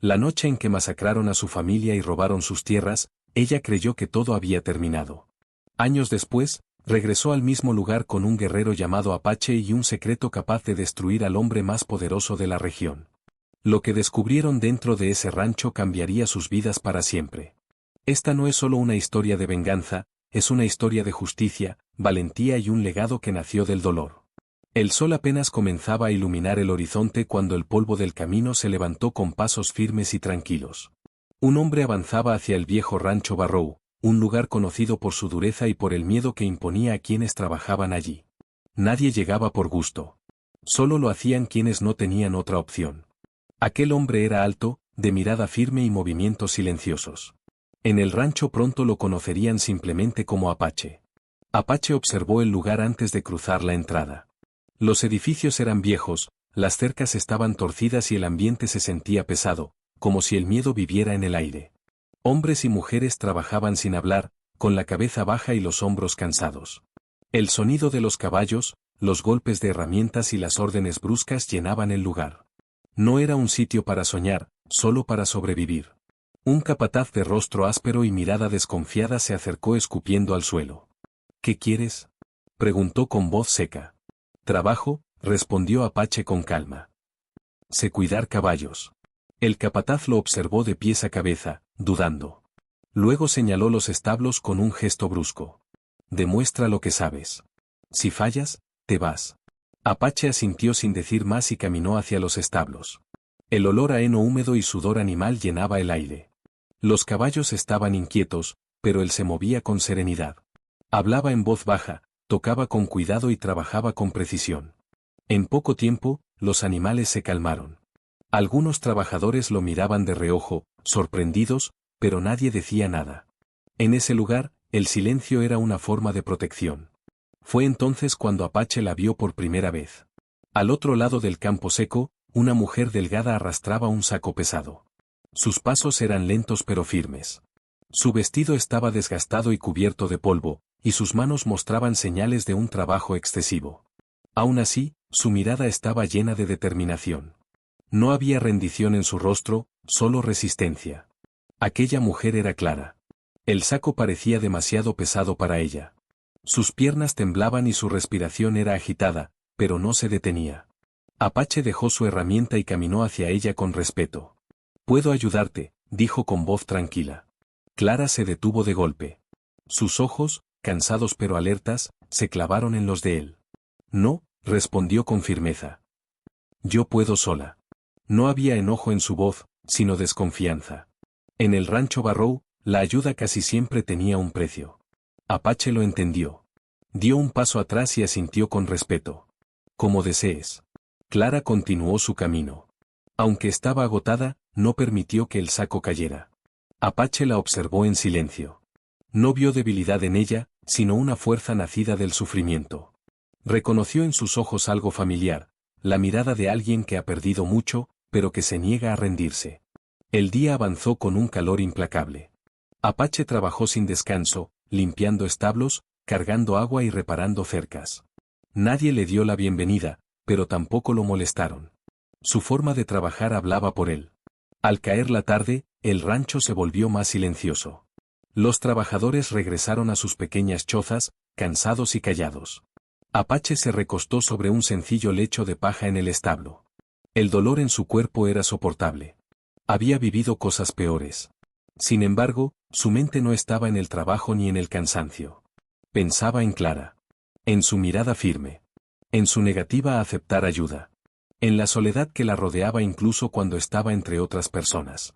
La noche en que masacraron a su familia y robaron sus tierras, ella creyó que todo había terminado. Años después, regresó al mismo lugar con un guerrero llamado Apache y un secreto capaz de destruir al hombre más poderoso de la región. Lo que descubrieron dentro de ese rancho cambiaría sus vidas para siempre. Esta no es solo una historia de venganza, es una historia de justicia, valentía y un legado que nació del dolor. El sol apenas comenzaba a iluminar el horizonte cuando el polvo del camino se levantó con pasos firmes y tranquilos. Un hombre avanzaba hacia el viejo rancho Barrow, un lugar conocido por su dureza y por el miedo que imponía a quienes trabajaban allí. Nadie llegaba por gusto. Solo lo hacían quienes no tenían otra opción. Aquel hombre era alto, de mirada firme y movimientos silenciosos. En el rancho pronto lo conocerían simplemente como Apache. Apache observó el lugar antes de cruzar la entrada. Los edificios eran viejos, las cercas estaban torcidas y el ambiente se sentía pesado, como si el miedo viviera en el aire. Hombres y mujeres trabajaban sin hablar, con la cabeza baja y los hombros cansados. El sonido de los caballos, los golpes de herramientas y las órdenes bruscas llenaban el lugar. No era un sitio para soñar, solo para sobrevivir. Un capataz de rostro áspero y mirada desconfiada se acercó escupiendo al suelo. ¿Qué quieres?, preguntó con voz seca. Trabajo, respondió Apache con calma. Sé cuidar caballos. El capataz lo observó de pies a cabeza, dudando. Luego señaló los establos con un gesto brusco. Demuestra lo que sabes. Si fallas, te vas. Apache asintió sin decir más y caminó hacia los establos. El olor a heno húmedo y sudor animal llenaba el aire. Los caballos estaban inquietos, pero él se movía con serenidad. Hablaba en voz baja, tocaba con cuidado y trabajaba con precisión. En poco tiempo, los animales se calmaron. Algunos trabajadores lo miraban de reojo, sorprendidos, pero nadie decía nada. En ese lugar, el silencio era una forma de protección. Fue entonces cuando Apache la vio por primera vez. Al otro lado del campo seco, una mujer delgada arrastraba un saco pesado. Sus pasos eran lentos pero firmes. Su vestido estaba desgastado y cubierto de polvo, y sus manos mostraban señales de un trabajo excesivo. Aún así, su mirada estaba llena de determinación. No había rendición en su rostro, solo resistencia. Aquella mujer era Clara. El saco parecía demasiado pesado para ella. Sus piernas temblaban y su respiración era agitada, pero no se detenía. Apache dejó su herramienta y caminó hacia ella con respeto. «Puedo ayudarte», dijo con voz tranquila. Clara se detuvo de golpe. Sus ojos, cansados pero alertas, se clavaron en los de él. «No», respondió con firmeza. «Yo puedo sola». No había enojo en su voz, sino desconfianza. En el rancho Barrow, la ayuda casi siempre tenía un precio. Apache lo entendió. Dio un paso atrás y asintió con respeto. «Como desees». Clara continuó su camino. Aunque estaba agotada, no permitió que el saco cayera. Apache la observó en silencio. No vio debilidad en ella, sino una fuerza nacida del sufrimiento. Reconoció en sus ojos algo familiar, la mirada de alguien que ha perdido mucho, pero que se niega a rendirse. El día avanzó con un calor implacable. Apache trabajó sin descanso, limpiando establos, cargando agua y reparando cercas. Nadie le dio la bienvenida, pero tampoco lo molestaron. Su forma de trabajar hablaba por él. Al caer la tarde, el rancho se volvió más silencioso. Los trabajadores regresaron a sus pequeñas chozas, cansados y callados. Apache se recostó sobre un sencillo lecho de paja en el establo. El dolor en su cuerpo era soportable. Había vivido cosas peores. Sin embargo, su mente no estaba en el trabajo ni en el cansancio. Pensaba en Clara. En su mirada firme. En su negativa a aceptar ayuda. En la soledad que la rodeaba incluso cuando estaba entre otras personas.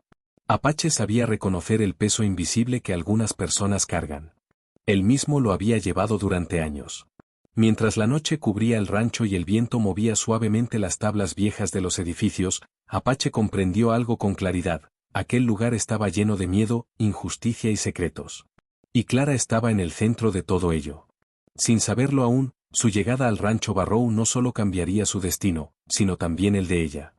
Apache sabía reconocer el peso invisible que algunas personas cargan. Él mismo lo había llevado durante años. Mientras la noche cubría el rancho y el viento movía suavemente las tablas viejas de los edificios, Apache comprendió algo con claridad: aquel lugar estaba lleno de miedo, injusticia y secretos. Y Clara estaba en el centro de todo ello. Sin saberlo aún, su llegada al rancho Barrow no solo cambiaría su destino, sino también el de ella.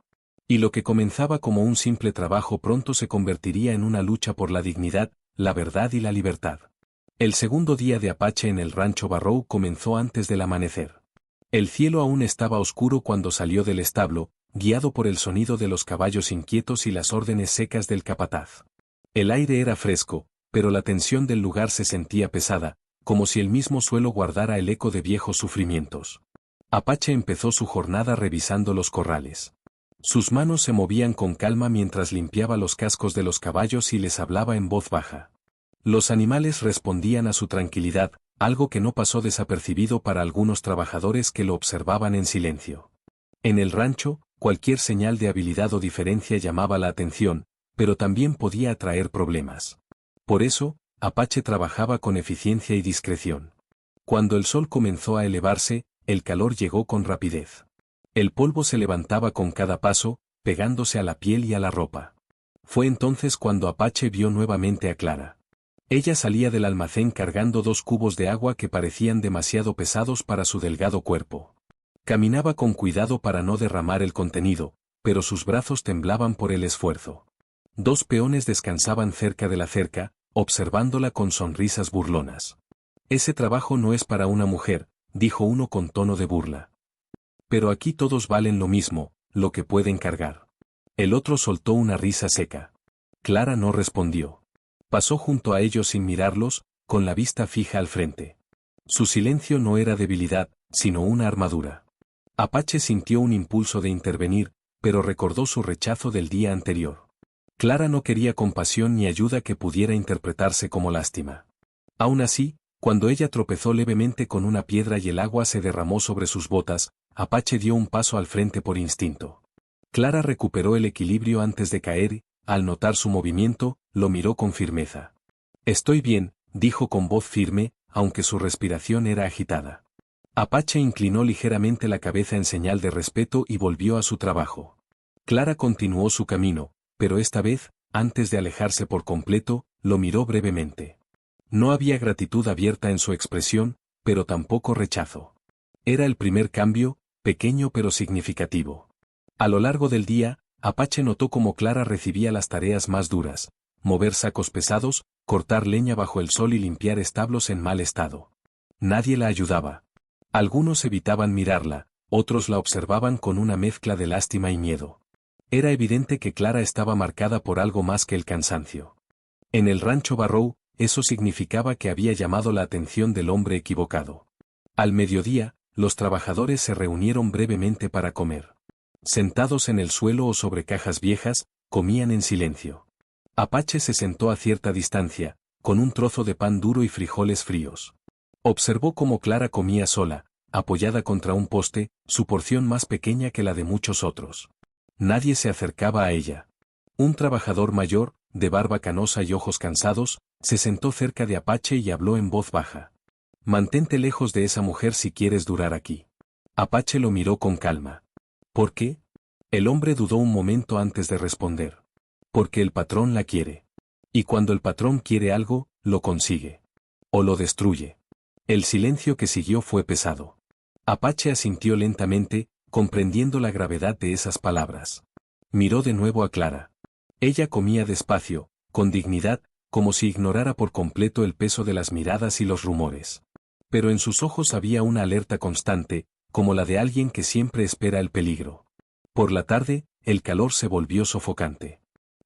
Y lo que comenzaba como un simple trabajo pronto se convertiría en una lucha por la dignidad, la verdad y la libertad. El segundo día de Apache en el rancho Barrow comenzó antes del amanecer. El cielo aún estaba oscuro cuando salió del establo, guiado por el sonido de los caballos inquietos y las órdenes secas del capataz. El aire era fresco, pero la tensión del lugar se sentía pesada, como si el mismo suelo guardara el eco de viejos sufrimientos. Apache empezó su jornada revisando los corrales. Sus manos se movían con calma mientras limpiaba los cascos de los caballos y les hablaba en voz baja. Los animales respondían a su tranquilidad, algo que no pasó desapercibido para algunos trabajadores que lo observaban en silencio. En el rancho, cualquier señal de habilidad o diferencia llamaba la atención, pero también podía atraer problemas. Por eso, Apache trabajaba con eficiencia y discreción. Cuando el sol comenzó a elevarse, el calor llegó con rapidez. El polvo se levantaba con cada paso, pegándose a la piel y a la ropa. Fue entonces cuando Apache vio nuevamente a Clara. Ella salía del almacén cargando 2 cubos de agua que parecían demasiado pesados para su delgado cuerpo. Caminaba con cuidado para no derramar el contenido, pero sus brazos temblaban por el esfuerzo. 2 peones descansaban cerca de la cerca, observándola con sonrisas burlonas. Ese trabajo no es para una mujer, dijo uno con tono de burla. Pero aquí todos valen lo mismo, lo que pueden cargar. El otro soltó una risa seca. Clara no respondió. Pasó junto a ellos sin mirarlos, con la vista fija al frente. Su silencio no era debilidad, sino una armadura. Apache sintió un impulso de intervenir, pero recordó su rechazo del día anterior. Clara no quería compasión ni ayuda que pudiera interpretarse como lástima. Aún así, cuando ella tropezó levemente con una piedra y el agua se derramó sobre sus botas, Apache dio un paso al frente por instinto. Clara recuperó el equilibrio antes de caer, al notar su movimiento, lo miró con firmeza. Estoy bien, dijo con voz firme, aunque su respiración era agitada. Apache inclinó ligeramente la cabeza en señal de respeto y volvió a su trabajo. Clara continuó su camino, pero esta vez, antes de alejarse por completo, lo miró brevemente. No había gratitud abierta en su expresión, pero tampoco rechazo. Era el primer cambio, pequeño pero significativo. A lo largo del día, Apache notó cómo Clara recibía las tareas más duras: mover sacos pesados, cortar leña bajo el sol y limpiar establos en mal estado. Nadie la ayudaba. Algunos evitaban mirarla, otros la observaban con una mezcla de lástima y miedo. Era evidente que Clara estaba marcada por algo más que el cansancio. En el rancho Barrow, eso significaba que había llamado la atención del hombre equivocado. Al mediodía, los trabajadores se reunieron brevemente para comer. Sentados en el suelo o sobre cajas viejas, comían en silencio. Apache se sentó a cierta distancia, con un trozo de pan duro y frijoles fríos. Observó cómo Clara comía sola, apoyada contra un poste, su porción más pequeña que la de muchos otros. Nadie se acercaba a ella. Un trabajador mayor, de barba canosa y ojos cansados, se sentó cerca de Apache y habló en voz baja. Mantente lejos de esa mujer si quieres durar aquí. Apache lo miró con calma. ¿Por qué? El hombre dudó un momento antes de responder. Porque el patrón la quiere. Y cuando el patrón quiere algo, lo consigue. O lo destruye. El silencio que siguió fue pesado. Apache asintió lentamente, comprendiendo la gravedad de esas palabras. Miró de nuevo a Clara. Ella comía despacio, con dignidad, como si ignorara por completo el peso de las miradas y los rumores. Pero en sus ojos había una alerta constante, como la de alguien que siempre espera el peligro. Por la tarde, el calor se volvió sofocante.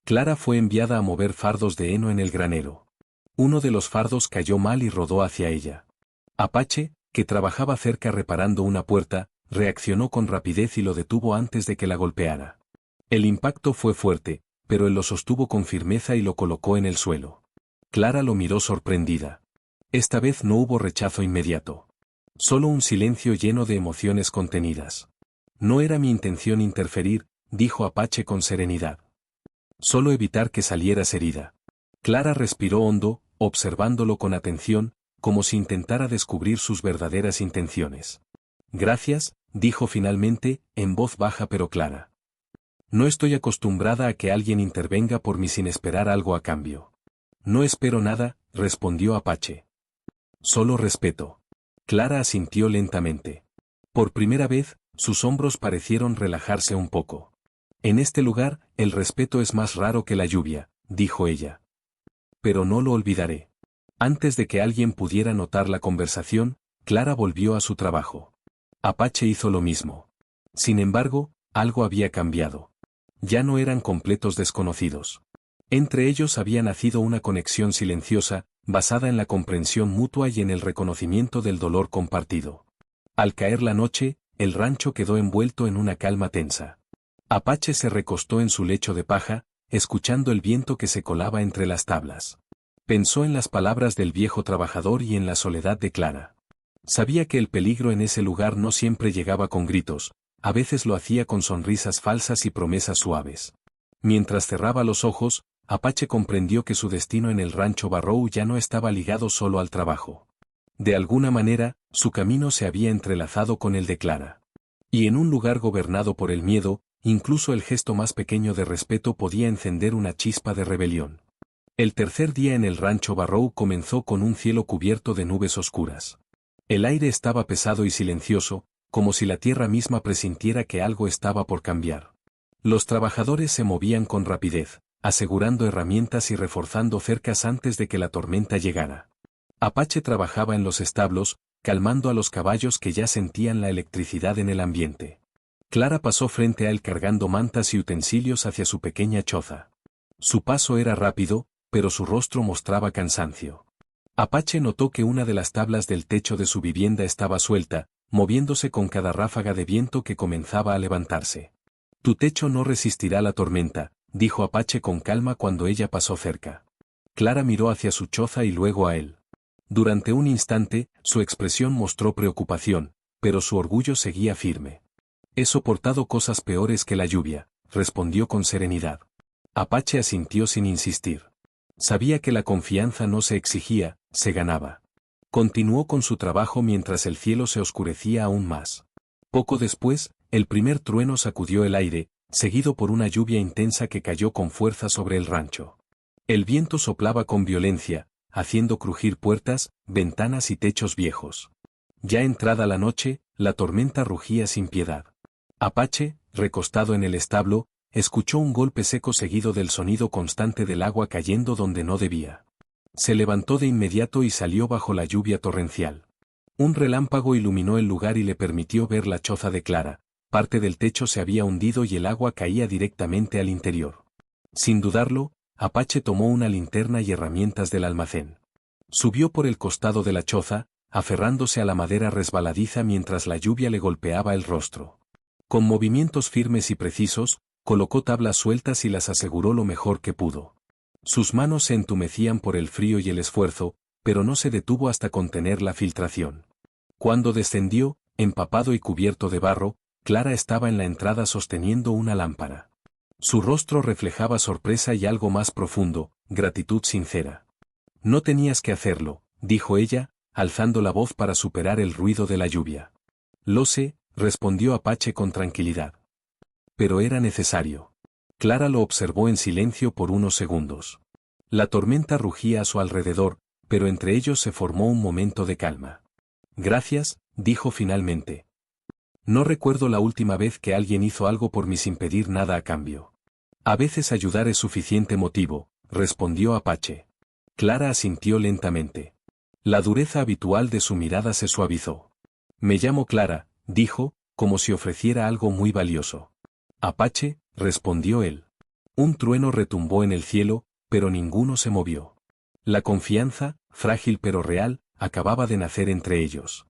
Clara fue enviada a mover fardos de heno en el granero. Uno de los fardos cayó mal y rodó hacia ella. Apache, que trabajaba cerca reparando una puerta, reaccionó con rapidez y lo detuvo antes de que la golpeara. El impacto fue fuerte, pero él lo sostuvo con firmeza y lo colocó en el suelo. Clara lo miró sorprendida. Esta vez no hubo rechazo inmediato. Solo un silencio lleno de emociones contenidas. No era mi intención interferir, dijo Apache con serenidad. Solo evitar que salieras herida. Clara respiró hondo, observándolo con atención, como si intentara descubrir sus verdaderas intenciones. Gracias, dijo finalmente, en voz baja pero clara. No estoy acostumbrada a que alguien intervenga por mí sin esperar algo a cambio. No espero nada, respondió Apache. Solo respeto. Clara asintió lentamente. Por primera vez, sus hombros parecieron relajarse un poco. En este lugar, el respeto es más raro que la lluvia, dijo ella. Pero no lo olvidaré. Antes de que alguien pudiera notar la conversación, Clara volvió a su trabajo. Apache hizo lo mismo. Sin embargo, algo había cambiado. Ya no eran completos desconocidos. Entre ellos había nacido una conexión silenciosa, basada en la comprensión mutua y en el reconocimiento del dolor compartido. Al caer la noche, el rancho quedó envuelto en una calma tensa. Apache se recostó en su lecho de paja, escuchando el viento que se colaba entre las tablas. Pensó en las palabras del viejo trabajador y en la soledad de Clara. Sabía que el peligro en ese lugar no siempre llegaba con gritos, a veces lo hacía con sonrisas falsas y promesas suaves. Mientras cerraba los ojos, Apache comprendió que su destino en el rancho Barrow ya no estaba ligado solo al trabajo. De alguna manera, su camino se había entrelazado con el de Clara. Y en un lugar gobernado por el miedo, incluso el gesto más pequeño de respeto podía encender una chispa de rebelión. El tercer día en el rancho Barrow comenzó con un cielo cubierto de nubes oscuras. El aire estaba pesado y silencioso, como si la tierra misma presintiera que algo estaba por cambiar. Los trabajadores se movían con rapidez, asegurando herramientas y reforzando cercas antes de que la tormenta llegara. Apache trabajaba en los establos, calmando a los caballos que ya sentían la electricidad en el ambiente. Clara pasó frente a él cargando mantas y utensilios hacia su pequeña choza. Su paso era rápido, pero su rostro mostraba cansancio. Apache notó que una de las tablas del techo de su vivienda estaba suelta, moviéndose con cada ráfaga de viento que comenzaba a levantarse. Tu techo no resistirá la tormenta, dijo Apache con calma cuando ella pasó cerca. Clara miró hacia su choza y luego a él. Durante un instante, su expresión mostró preocupación, pero su orgullo seguía firme. He soportado cosas peores que la lluvia, respondió con serenidad. Apache asintió sin insistir. Sabía que la confianza no se exigía, se ganaba. Continuó con su trabajo mientras el cielo se oscurecía aún más. Poco después, el primer trueno sacudió el aire, seguido por una lluvia intensa que cayó con fuerza sobre el rancho. El viento soplaba con violencia, haciendo crujir puertas, ventanas y techos viejos. Ya entrada la noche, la tormenta rugía sin piedad. Apache, recostado en el establo, escuchó un golpe seco seguido del sonido constante del agua cayendo donde no debía. Se levantó de inmediato y salió bajo la lluvia torrencial. Un relámpago iluminó el lugar y le permitió ver la choza de Clara. Parte del techo se había hundido y el agua caía directamente al interior. Sin dudarlo, Apache tomó una linterna y herramientas del almacén. Subió por el costado de la choza, aferrándose a la madera resbaladiza mientras la lluvia le golpeaba el rostro. Con movimientos firmes y precisos, colocó tablas sueltas y las aseguró lo mejor que pudo. Sus manos se entumecían por el frío y el esfuerzo, pero no se detuvo hasta contener la filtración. Cuando descendió, empapado y cubierto de barro, Clara estaba en la entrada sosteniendo una lámpara. Su rostro reflejaba sorpresa y algo más profundo, gratitud sincera. No tenías que hacerlo, dijo ella, alzando la voz para superar el ruido de la lluvia. Lo sé, respondió Apache con tranquilidad. Pero era necesario. Clara lo observó en silencio por unos segundos. La tormenta rugía a su alrededor, pero entre ellos se formó un momento de calma. Gracias, dijo finalmente. No recuerdo la última vez que alguien hizo algo por mí sin pedir nada a cambio. A veces ayudar es suficiente motivo, respondió Apache. Clara asintió lentamente. La dureza habitual de su mirada se suavizó. Me llamo Clara, dijo, como si ofreciera algo muy valioso. Apache, respondió él. Un trueno retumbó en el cielo, pero ninguno se movió. La confianza, frágil pero real, acababa de nacer entre ellos.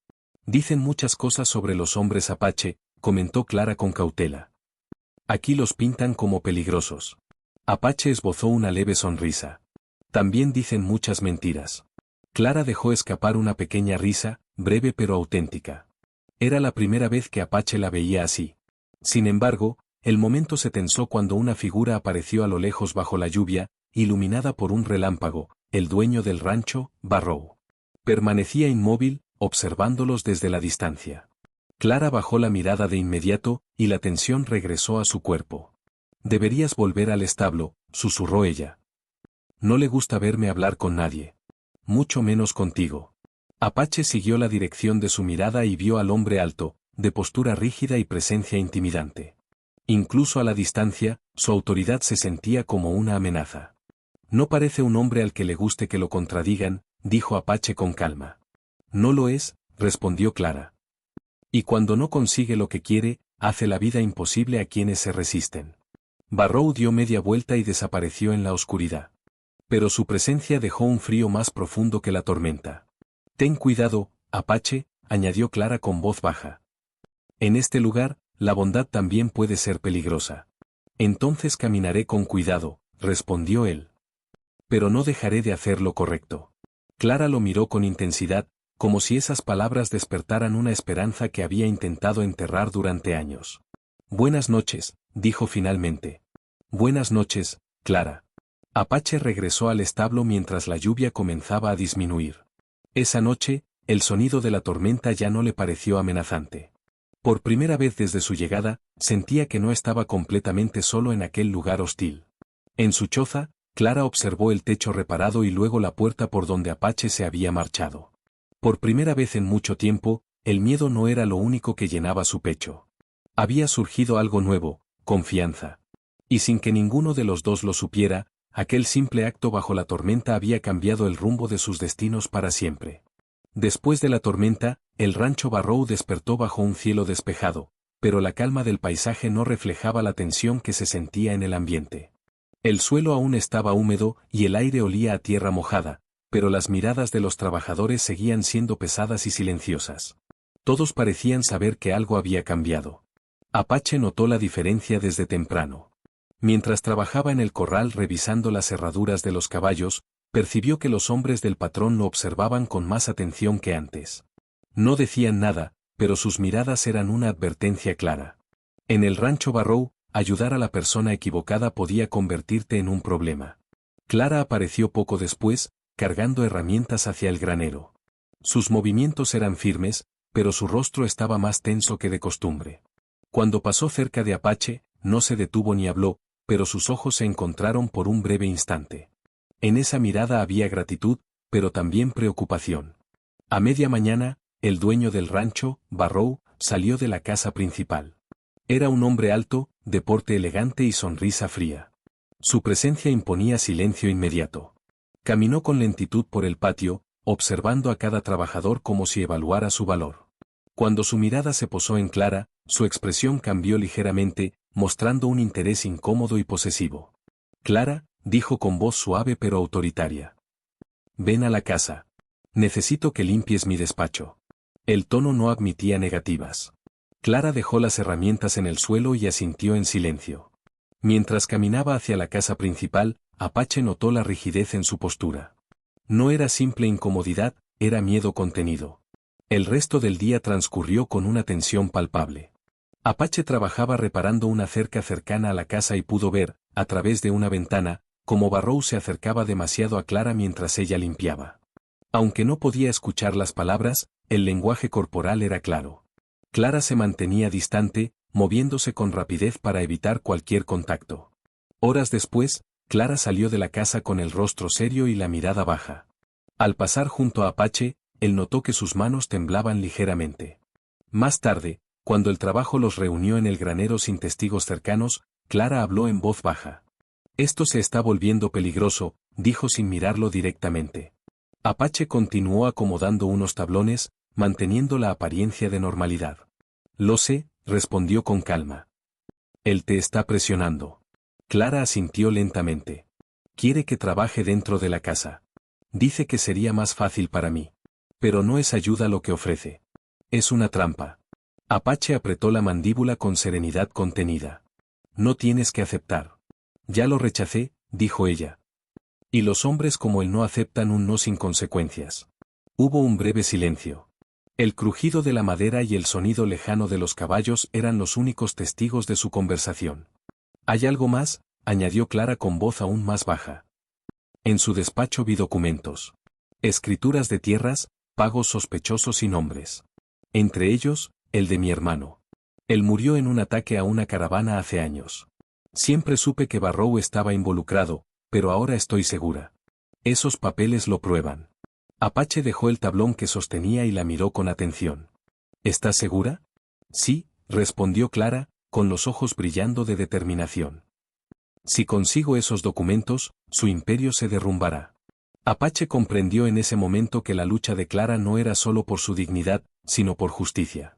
Dicen muchas cosas sobre los hombres Apache, comentó Clara con cautela. Aquí los pintan como peligrosos. Apache esbozó una leve sonrisa. También dicen muchas mentiras. Clara dejó escapar una pequeña risa, breve pero auténtica. Era la primera vez que Apache la veía así. Sin embargo, el momento se tensó cuando una figura apareció a lo lejos bajo la lluvia, iluminada por un relámpago, el dueño del rancho, Barrow. Permanecía inmóvil, observándolos desde la distancia. Clara bajó la mirada de inmediato, y la tensión regresó a su cuerpo. Deberías volver al establo, susurró ella. No le gusta verme hablar con nadie. Mucho menos contigo. Apache siguió la dirección de su mirada y vio al hombre alto, de postura rígida y presencia intimidante. Incluso a la distancia, su autoridad se sentía como una amenaza. No parece un hombre al que le guste que lo contradigan, dijo Apache con calma. No lo es, respondió Clara. Y cuando no consigue lo que quiere, hace la vida imposible a quienes se resisten. Barrow dio media vuelta y desapareció en la oscuridad. Pero su presencia dejó un frío más profundo que la tormenta. Ten cuidado, Apache, añadió Clara con voz baja. En este lugar, la bondad también puede ser peligrosa. Entonces caminaré con cuidado, respondió él. Pero no dejaré de hacer lo correcto. Clara lo miró con intensidad, como si esas palabras despertaran una esperanza que había intentado enterrar durante años. Buenas noches, dijo finalmente. Buenas noches, Clara. Apache regresó al establo mientras la lluvia comenzaba a disminuir. Esa noche, el sonido de la tormenta ya no le pareció amenazante. Por primera vez desde su llegada, sentía que no estaba completamente solo en aquel lugar hostil. En su choza, Clara observó el techo reparado y luego la puerta por donde Apache se había marchado. Por primera vez en mucho tiempo, el miedo no era lo único que llenaba su pecho. Había surgido algo nuevo, confianza. Y sin que ninguno de los dos lo supiera, aquel simple acto bajo la tormenta había cambiado el rumbo de sus destinos para siempre. Después de la tormenta, el rancho Barrow despertó bajo un cielo despejado, pero la calma del paisaje no reflejaba la tensión que se sentía en el ambiente. El suelo aún estaba húmedo y el aire olía a tierra mojada, pero las miradas de los trabajadores seguían siendo pesadas y silenciosas. Todos parecían saber que algo había cambiado. Apache notó la diferencia desde temprano. Mientras trabajaba en el corral revisando las herraduras de los caballos, percibió que los hombres del patrón lo observaban con más atención que antes. No decían nada, pero sus miradas eran una advertencia clara. En el rancho Barrow, ayudar a la persona equivocada podía convertirte en un problema. Clara apareció poco después, cargando herramientas hacia el granero. Sus movimientos eran firmes, pero su rostro estaba más tenso que de costumbre. Cuando pasó cerca de Apache, no se detuvo ni habló, pero sus ojos se encontraron por un breve instante. En esa mirada había gratitud, pero también preocupación. A media mañana, el dueño del rancho, Barrow, salió de la casa principal. Era un hombre alto, de porte elegante y sonrisa fría. Su presencia imponía silencio inmediato. Caminó con lentitud por el patio, observando a cada trabajador como si evaluara su valor. Cuando su mirada se posó en Clara, su expresión cambió ligeramente, mostrando un interés incómodo y posesivo. Clara, dijo con voz suave pero autoritaria. Ven a la casa. Necesito que limpies mi despacho. El tono no admitía negativas. Clara dejó las herramientas en el suelo y asintió en silencio. Mientras caminaba hacia la casa principal, Apache notó la rigidez en su postura. No era simple incomodidad, era miedo contenido. El resto del día transcurrió con una tensión palpable. Apache trabajaba reparando una cerca cercana a la casa y pudo ver, a través de una ventana, cómo Barrow se acercaba demasiado a Clara mientras ella limpiaba. Aunque no podía escuchar las palabras, el lenguaje corporal era claro. Clara se mantenía distante, moviéndose con rapidez para evitar cualquier contacto. Horas después, Clara salió de la casa con el rostro serio y la mirada baja. Al pasar junto a Apache, él notó que sus manos temblaban ligeramente. Más tarde, cuando el trabajo los reunió en el granero sin testigos cercanos, Clara habló en voz baja. Esto se está volviendo peligroso, dijo sin mirarlo directamente. Apache continuó acomodando unos tablones, manteniendo la apariencia de normalidad. Lo sé, respondió con calma. Él te está presionando. Clara asintió lentamente. Quiere que trabaje dentro de la casa. Dice que sería más fácil para mí. Pero no es ayuda lo que ofrece. Es una trampa. Apache apretó la mandíbula con serenidad contenida. No tienes que aceptar. Ya lo rechacé, dijo ella. Y los hombres como él no aceptan un no sin consecuencias. Hubo un breve silencio. El crujido de la madera y el sonido lejano de los caballos eran los únicos testigos de su conversación. ¿Hay algo más?, añadió Clara con voz aún más baja. En su despacho vi documentos. Escrituras de tierras, pagos sospechosos y nombres. Entre ellos, el de mi hermano. Él murió en un ataque a una caravana hace años. Siempre supe que Barrow estaba involucrado, pero ahora estoy segura. Esos papeles lo prueban. Apache dejó el tablón que sostenía y la miró con atención. ¿Estás segura? Sí, respondió Clara, con los ojos brillando de determinación. Si consigo esos documentos, su imperio se derrumbará. Apache comprendió en ese momento que la lucha de Clara no era solo por su dignidad, sino por justicia.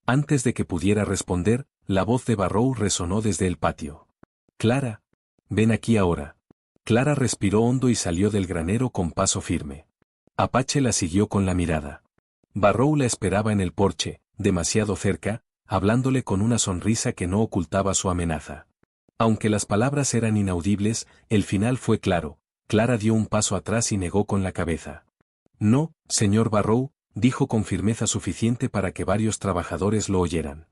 Antes de que pudiera responder, la voz de Barrow resonó desde el patio. Clara. Ven aquí ahora. Clara respiró hondo y salió del granero con paso firme. Apache la siguió con la mirada. Barrow la esperaba en el porche, demasiado cerca, hablándole con una sonrisa que no ocultaba su amenaza. Aunque las palabras eran inaudibles, el final fue claro. Clara dio un paso atrás y negó con la cabeza. No, señor Barrow, dijo con firmeza suficiente para que varios trabajadores lo oyeran.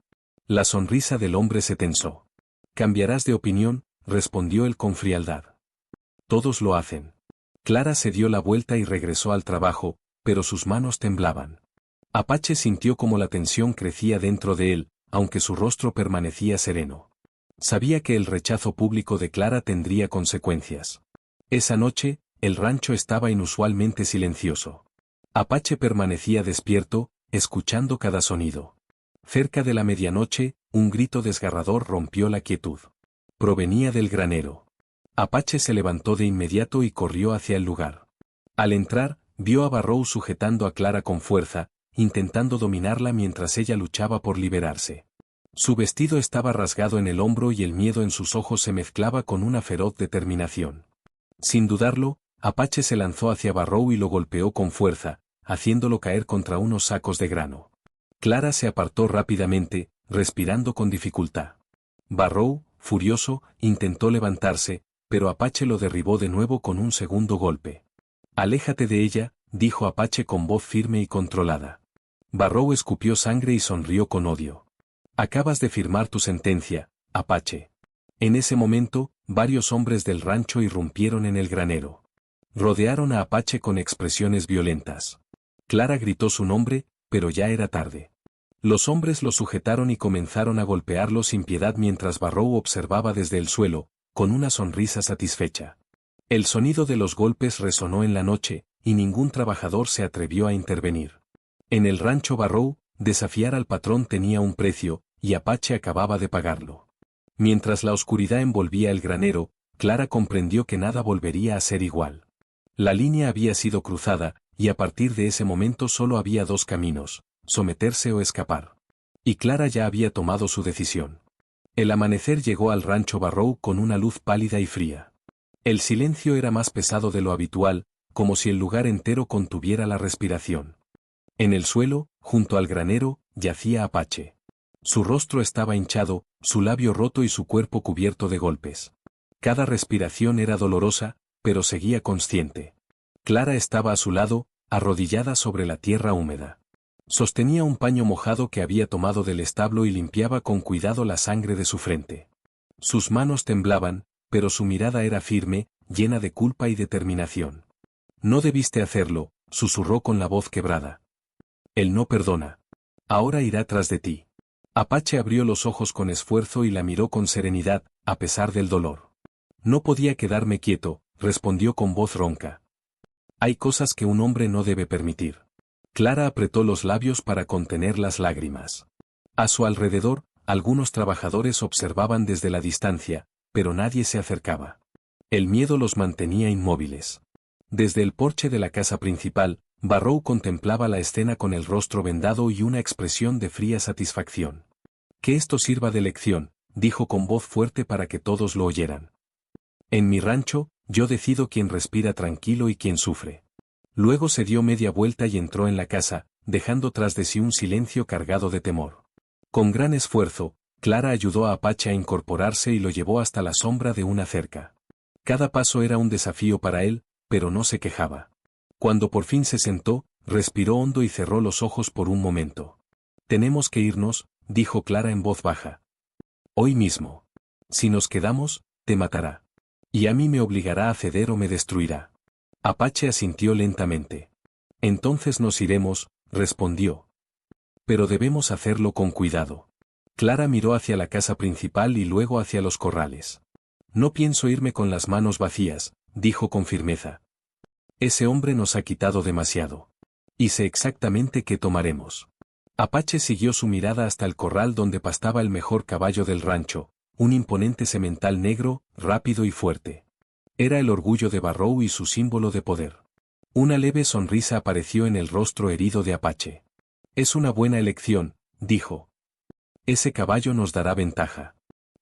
La sonrisa del hombre se tensó. Cambiarás de opinión, respondió él con frialdad. Todos lo hacen. Clara se dio la vuelta y regresó al trabajo, pero sus manos temblaban. Apache sintió como la tensión crecía dentro de él, aunque su rostro permanecía sereno. Sabía que el rechazo público de Clara tendría consecuencias. Esa noche, el rancho estaba inusualmente silencioso. Apache permanecía despierto, escuchando cada sonido. Cerca de la medianoche, un grito desgarrador rompió la quietud. Provenía del granero. Apache se levantó de inmediato y corrió hacia el lugar. Al entrar, vio a Barrow sujetando a Clara con fuerza, intentando dominarla mientras ella luchaba por liberarse. Su vestido estaba rasgado en el hombro y el miedo en sus ojos se mezclaba con una feroz determinación. Sin dudarlo, Apache se lanzó hacia Barrow y lo golpeó con fuerza, haciéndolo caer contra unos sacos de grano. Clara se apartó rápidamente, respirando con dificultad. Barrow, furioso, intentó levantarse, pero Apache lo derribó de nuevo con un segundo golpe. Aléjate de ella, dijo Apache con voz firme y controlada. Barrow escupió sangre y sonrió con odio. Acabas de firmar tu sentencia, Apache. En ese momento, varios hombres del rancho irrumpieron en el granero. Rodearon a Apache con expresiones violentas. Clara gritó su nombre, pero ya era tarde. Los hombres lo sujetaron y comenzaron a golpearlo sin piedad mientras Barrow observaba desde el suelo, con una sonrisa satisfecha. El sonido de los golpes resonó en la noche, y ningún trabajador se atrevió a intervenir. En el rancho Barrow, desafiar al patrón tenía un precio, y Apache acababa de pagarlo. Mientras la oscuridad envolvía el granero, Clara comprendió que nada volvería a ser igual. La línea había sido cruzada, y a partir de ese momento solo había dos caminos: someterse o escapar. Y Clara ya había tomado su decisión. El amanecer llegó al rancho Barrow con una luz pálida y fría. El silencio era más pesado de lo habitual, como si el lugar entero contuviera la respiración. En el suelo, junto al granero, yacía Apache. Su rostro estaba hinchado, su labio roto y su cuerpo cubierto de golpes. Cada respiración era dolorosa, pero seguía consciente. Clara estaba a su lado, arrodillada sobre la tierra húmeda. Sostenía un paño mojado que había tomado del establo y limpiaba con cuidado la sangre de su frente. Sus manos temblaban, pero su mirada era firme, llena de culpa y determinación. No debiste hacerlo, susurró con la voz quebrada. Él no perdona. Ahora irá tras de ti. Apache abrió los ojos con esfuerzo y la miró con serenidad, a pesar del dolor. No podía quedarme quieto, respondió con voz ronca. Hay cosas que un hombre no debe permitir. Clara apretó los labios para contener las lágrimas. A su alrededor, algunos trabajadores observaban desde la distancia, pero nadie se acercaba. El miedo los mantenía inmóviles. Desde el porche de la casa principal, Barrow contemplaba la escena con el rostro vendado y una expresión de fría satisfacción. Que esto sirva de lección, dijo con voz fuerte para que todos lo oyeran. En mi rancho, yo decido quién respira tranquilo y quién sufre. Luego se dio media vuelta y entró en la casa, dejando tras de sí un silencio cargado de temor. Con gran esfuerzo, Clara ayudó a Apache a incorporarse y lo llevó hasta la sombra de una cerca. Cada paso era un desafío para él, pero no se quejaba. Cuando por fin se sentó, respiró hondo y cerró los ojos por un momento. Tenemos que irnos, dijo Clara en voz baja. Hoy mismo. Si nos quedamos, te matará. Y a mí me obligará a ceder o me destruirá. Apache asintió lentamente. Entonces nos iremos, respondió. Pero debemos hacerlo con cuidado. Clara miró hacia la casa principal y luego hacia los corrales. No pienso irme con las manos vacías, dijo con firmeza. Ese hombre nos ha quitado demasiado. Y sé exactamente qué tomaremos. Apache siguió su mirada hasta el corral donde pastaba el mejor caballo del rancho, un imponente semental negro, rápido y fuerte. Era el orgullo de Barrow y su símbolo de poder. Una leve sonrisa apareció en el rostro herido de Apache. Es una buena elección, dijo. Ese caballo nos dará ventaja.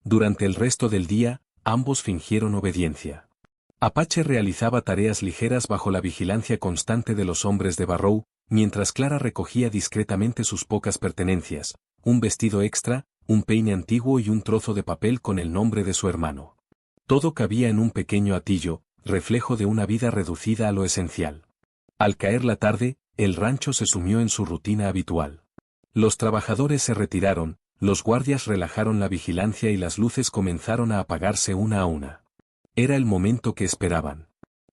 Durante el resto del día, ambos fingieron obediencia. Apache realizaba tareas ligeras bajo la vigilancia constante de los hombres de Barrow, mientras Clara recogía discretamente sus pocas pertenencias, un vestido extra, un peine antiguo y un trozo de papel con el nombre de su hermano. Todo cabía en un pequeño atillo, reflejo de una vida reducida a lo esencial. Al caer la tarde, el rancho se sumió en su rutina habitual. Los trabajadores se retiraron, los guardias relajaron la vigilancia y las luces comenzaron a apagarse una a una. Era el momento que esperaban.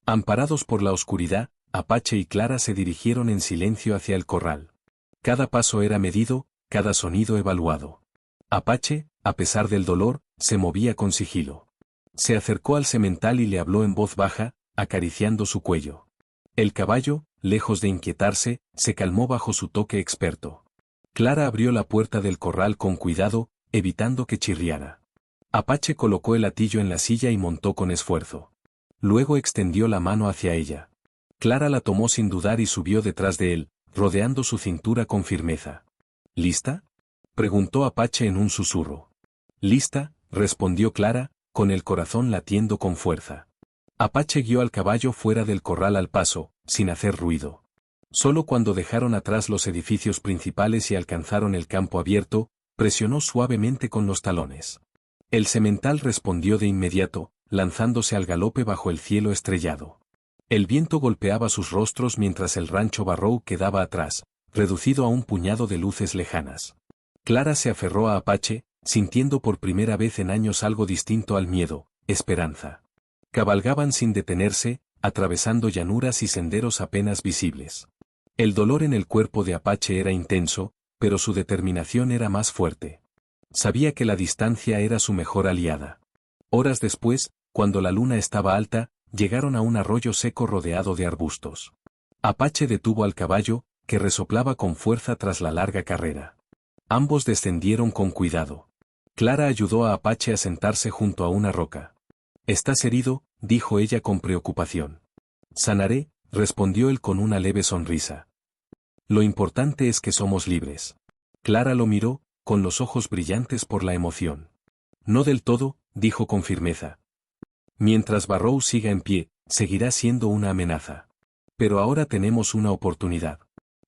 Amparados por la oscuridad, Apache y Clara se dirigieron en silencio hacia el corral. Cada paso era medido, cada sonido evaluado. Apache, a pesar del dolor, se movía con sigilo. Se acercó al semental y le habló en voz baja, acariciando su cuello. El caballo, lejos de inquietarse, se calmó bajo su toque experto. Clara abrió la puerta del corral con cuidado, evitando que chirriara. Apache colocó el atillo en la silla y montó con esfuerzo. Luego extendió la mano hacia ella. Clara la tomó sin dudar y subió detrás de él, rodeando su cintura con firmeza. ¿Lista?, preguntó Apache en un susurro. «Lista», respondió Clara, con el corazón latiendo con fuerza. Apache guió al caballo fuera del corral al paso, sin hacer ruido. Solo cuando dejaron atrás los edificios principales y alcanzaron el campo abierto, presionó suavemente con los talones. El semental respondió de inmediato, lanzándose al galope bajo el cielo estrellado. El viento golpeaba sus rostros mientras el rancho Barrow quedaba atrás, reducido a un puñado de luces lejanas. Clara se aferró a Apache, sintiendo por primera vez en años algo distinto al miedo, esperanza. Cabalgaban sin detenerse, atravesando llanuras y senderos apenas visibles. El dolor en el cuerpo de Apache era intenso, pero su determinación era más fuerte. Sabía que la distancia era su mejor aliada. Horas después, cuando la luna estaba alta, llegaron a un arroyo seco rodeado de arbustos. Apache detuvo al caballo, que resoplaba con fuerza tras la larga carrera. Ambos descendieron con cuidado. Clara ayudó a Apache a sentarse junto a una roca. «¿Estás herido?», dijo ella con preocupación. «Sanaré», respondió él con una leve sonrisa. «Lo importante es que somos libres». Clara lo miró, con los ojos brillantes por la emoción. «No del todo», dijo con firmeza. «Mientras Barrow siga en pie, seguirá siendo una amenaza. Pero ahora tenemos una oportunidad.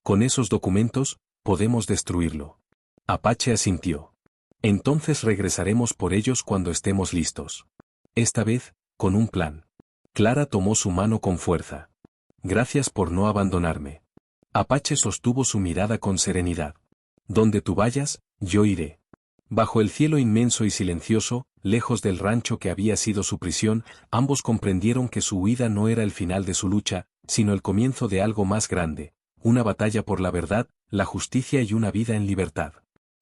Con esos documentos, podemos destruirlo». Apache asintió. «Entonces regresaremos por ellos cuando estemos listos. Esta vez, con un plan». Clara tomó su mano con fuerza. «Gracias por no abandonarme». Apache sostuvo su mirada con serenidad. «Donde tú vayas, yo iré». Bajo el cielo inmenso y silencioso, lejos del rancho que había sido su prisión, ambos comprendieron que su huida no era el final de su lucha, sino el comienzo de algo más grande, una batalla por la verdad, la justicia y una vida en libertad.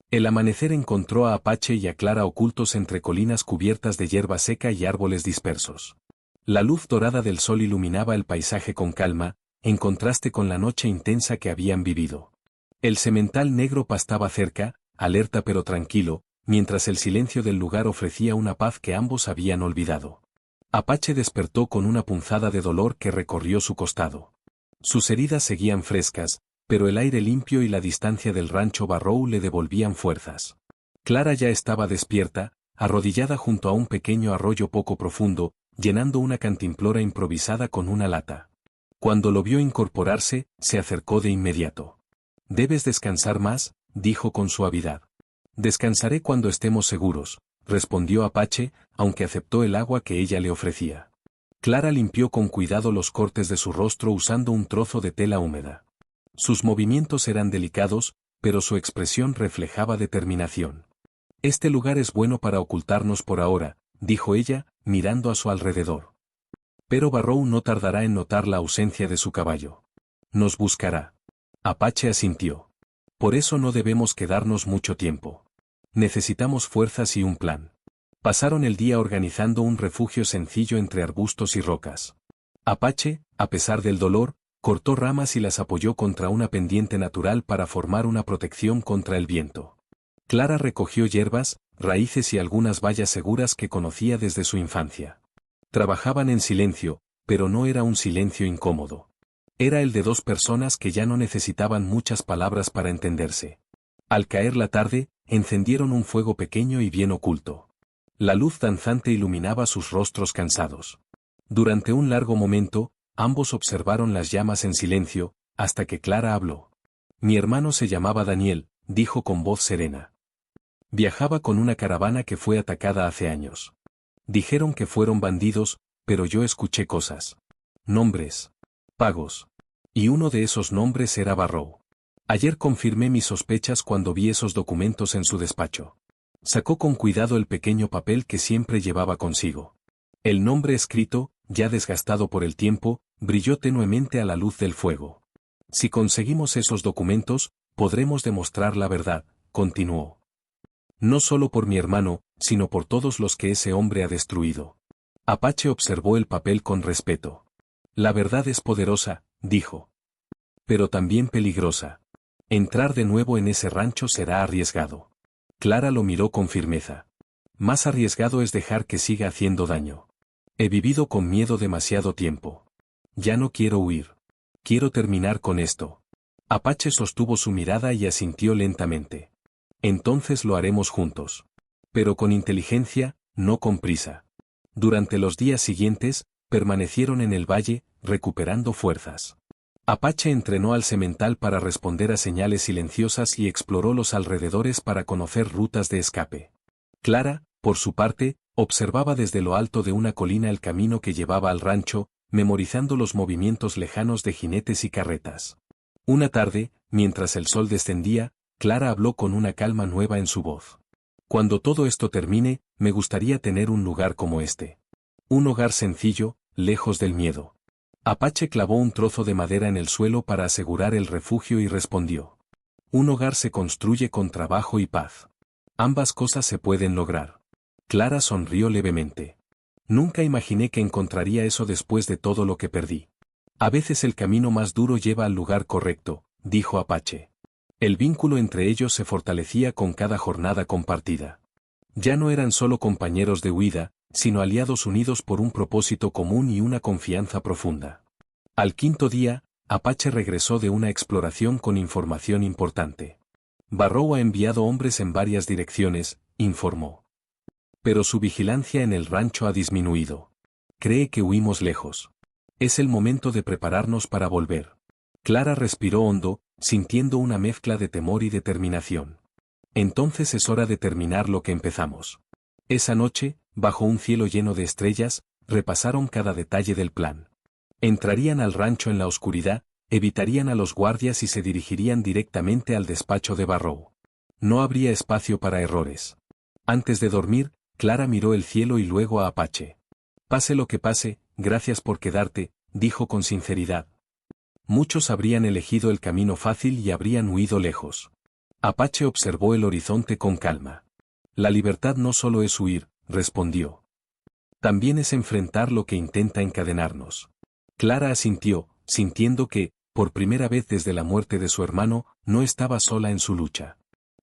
El amanecer encontró a Apache y a Clara ocultos entre colinas cubiertas de hierba seca y árboles dispersos. La luz dorada del sol iluminaba el paisaje con calma, en contraste con la noche intensa que habían vivido. El semental negro pastaba cerca, alerta pero tranquilo, mientras el silencio del lugar ofrecía una paz que ambos habían olvidado. Apache despertó con una punzada de dolor que recorrió su costado. Sus heridas seguían frescas, pero el aire limpio y la distancia del rancho Barrow le devolvían fuerzas. Clara ya estaba despierta, arrodillada junto a un pequeño arroyo poco profundo, llenando una cantimplora improvisada con una lata. Cuando lo vio incorporarse, se acercó de inmediato. «Debes descansar más», dijo con suavidad. «Descansaré cuando estemos seguros», respondió Apache, aunque aceptó el agua que ella le ofrecía. Clara limpió con cuidado los cortes de su rostro usando un trozo de tela húmeda. Sus movimientos eran delicados, pero su expresión reflejaba determinación. «Este lugar es bueno para ocultarnos por ahora», dijo ella, mirando a su alrededor. «Pero Barrow no tardará en notar la ausencia de su caballo. Nos buscará». Apache asintió. «Por eso no debemos quedarnos mucho tiempo. Necesitamos fuerzas y un plan». Pasaron el día organizando un refugio sencillo entre arbustos y rocas. Apache, a pesar del dolor, cortó ramas y las apoyó contra una pendiente natural para formar una protección contra el viento. Clara recogió hierbas, raíces y algunas bayas seguras que conocía desde su infancia. Trabajaban en silencio, pero no era un silencio incómodo. Era el de dos personas que ya no necesitaban muchas palabras para entenderse. Al caer la tarde, encendieron un fuego pequeño y bien oculto. La luz danzante iluminaba sus rostros cansados. Durante un largo momento, ambos observaron las llamas en silencio, hasta que Clara habló. Mi hermano se llamaba Daniel, dijo con voz serena. Viajaba con una caravana que fue atacada hace años. Dijeron que fueron bandidos, pero yo escuché cosas. Nombres. Pagos. Y uno de esos nombres era Barrow. Ayer confirmé mis sospechas cuando vi esos documentos en su despacho. Sacó con cuidado el pequeño papel que siempre llevaba consigo. El nombre escrito, ya desgastado por el tiempo, brilló tenuemente a la luz del fuego. Si conseguimos esos documentos, podremos demostrar la verdad, continuó. No solo por mi hermano, sino por todos los que ese hombre ha destruido. Apache observó el papel con respeto. La verdad es poderosa, dijo. Pero también peligrosa. Entrar de nuevo en ese rancho será arriesgado. Clara lo miró con firmeza. Más arriesgado es dejar que siga haciendo daño. He vivido con miedo demasiado tiempo. Ya no quiero huir. Quiero terminar con esto. Apache sostuvo su mirada y asintió lentamente. Entonces lo haremos juntos. Pero con inteligencia, no con prisa. Durante los días siguientes, permanecieron en el valle, recuperando fuerzas. Apache entrenó al semental para responder a señales silenciosas y exploró los alrededores para conocer rutas de escape. Clara, por su parte, observaba desde lo alto de una colina el camino que llevaba al rancho, memorizando los movimientos lejanos de jinetes y carretas. Una tarde, mientras el sol descendía, Clara habló con una calma nueva en su voz. Cuando todo esto termine, me gustaría tener un lugar como este. Un hogar sencillo, lejos del miedo. Apache clavó un trozo de madera en el suelo para asegurar el refugio y respondió. Un hogar se construye con trabajo y paz. Ambas cosas se pueden lograr. Clara sonrió levemente. Nunca imaginé que encontraría eso después de todo lo que perdí. A veces el camino más duro lleva al lugar correcto, dijo Apache. El vínculo entre ellos se fortalecía con cada jornada compartida. Ya no eran solo compañeros de huida, sino aliados unidos por un propósito común y una confianza profunda. Al quinto día, Apache regresó de una exploración con información importante. Barrow ha enviado hombres en varias direcciones, informó. Pero su vigilancia en el rancho ha disminuido. Cree que huimos lejos. Es el momento de prepararnos para volver. Clara respiró hondo, sintiendo una mezcla de temor y determinación. Entonces es hora de terminar lo que empezamos. Esa noche, bajo un cielo lleno de estrellas, repasaron cada detalle del plan. Entrarían al rancho en la oscuridad, evitarían a los guardias y se dirigirían directamente al despacho de Barrow. No habría espacio para errores. Antes de dormir, Clara miró el cielo y luego a Apache. Pase lo que pase, gracias por quedarte, dijo con sinceridad. Muchos habrían elegido el camino fácil y habrían huido lejos. Apache observó el horizonte con calma. La libertad no solo es huir, respondió. También es enfrentar lo que intenta encadenarnos. Clara asintió, sintiendo que, por primera vez desde la muerte de su hermano, no estaba sola en su lucha.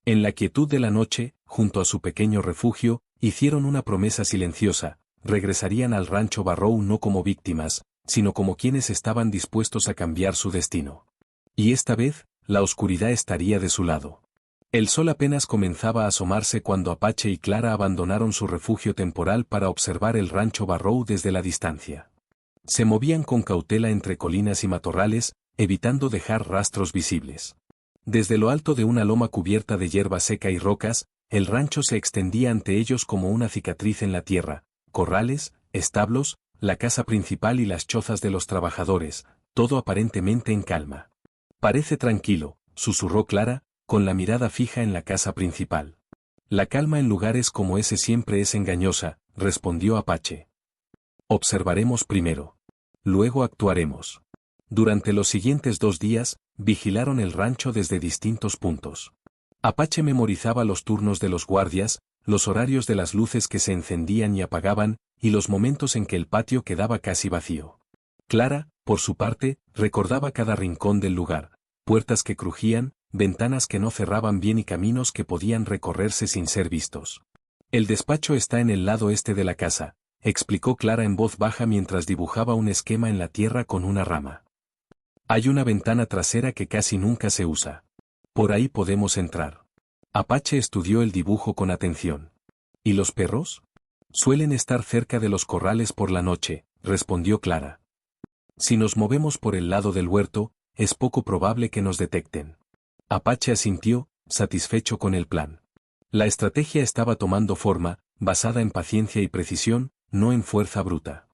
En la quietud de la noche, junto a su pequeño refugio, hicieron una promesa silenciosa: regresarían al rancho Barrow no como víctimas, sino como quienes estaban dispuestos a cambiar su destino. Y esta vez, la oscuridad estaría de su lado. El sol apenas comenzaba a asomarse cuando Apache y Clara abandonaron su refugio temporal para observar el rancho Barrow desde la distancia. Se movían con cautela entre colinas y matorrales, evitando dejar rastros visibles. Desde lo alto de una loma cubierta de hierba seca y rocas, el rancho se extendía ante ellos como una cicatriz en la tierra: corrales, establos, la casa principal y las chozas de los trabajadores, todo aparentemente en calma. Parece tranquilo, susurró Clara, con la mirada fija en la casa principal. La calma en lugares como ese siempre es engañosa, respondió Apache. Observaremos primero. Luego actuaremos. Durante los siguientes 2 días, vigilaron el rancho desde distintos puntos. Apache memorizaba los turnos de los guardias, los horarios de las luces que se encendían y apagaban, y los momentos en que el patio quedaba casi vacío. Clara, por su parte, recordaba cada rincón del lugar: puertas que crujían, ventanas que no cerraban bien y caminos que podían recorrerse sin ser vistos. El despacho está en el lado este de la casa, explicó Clara en voz baja mientras dibujaba un esquema en la tierra con una rama. Hay una ventana trasera que casi nunca se usa. Por ahí podemos entrar. Apache estudió el dibujo con atención. ¿Y los perros? Suelen estar cerca de los corrales por la noche, respondió Clara. Si nos movemos por el lado del huerto, es poco probable que nos detecten. Apache asintió, satisfecho con el plan. La estrategia estaba tomando forma, basada en paciencia y precisión, no en fuerza bruta.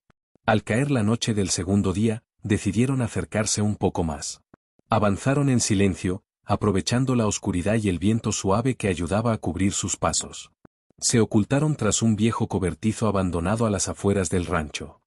Al caer la noche del segundo día, decidieron acercarse un poco más. Avanzaron en silencio, aprovechando la oscuridad y el viento suave que ayudaba a cubrir sus pasos. Se ocultaron tras un viejo cobertizo abandonado a las afueras del rancho.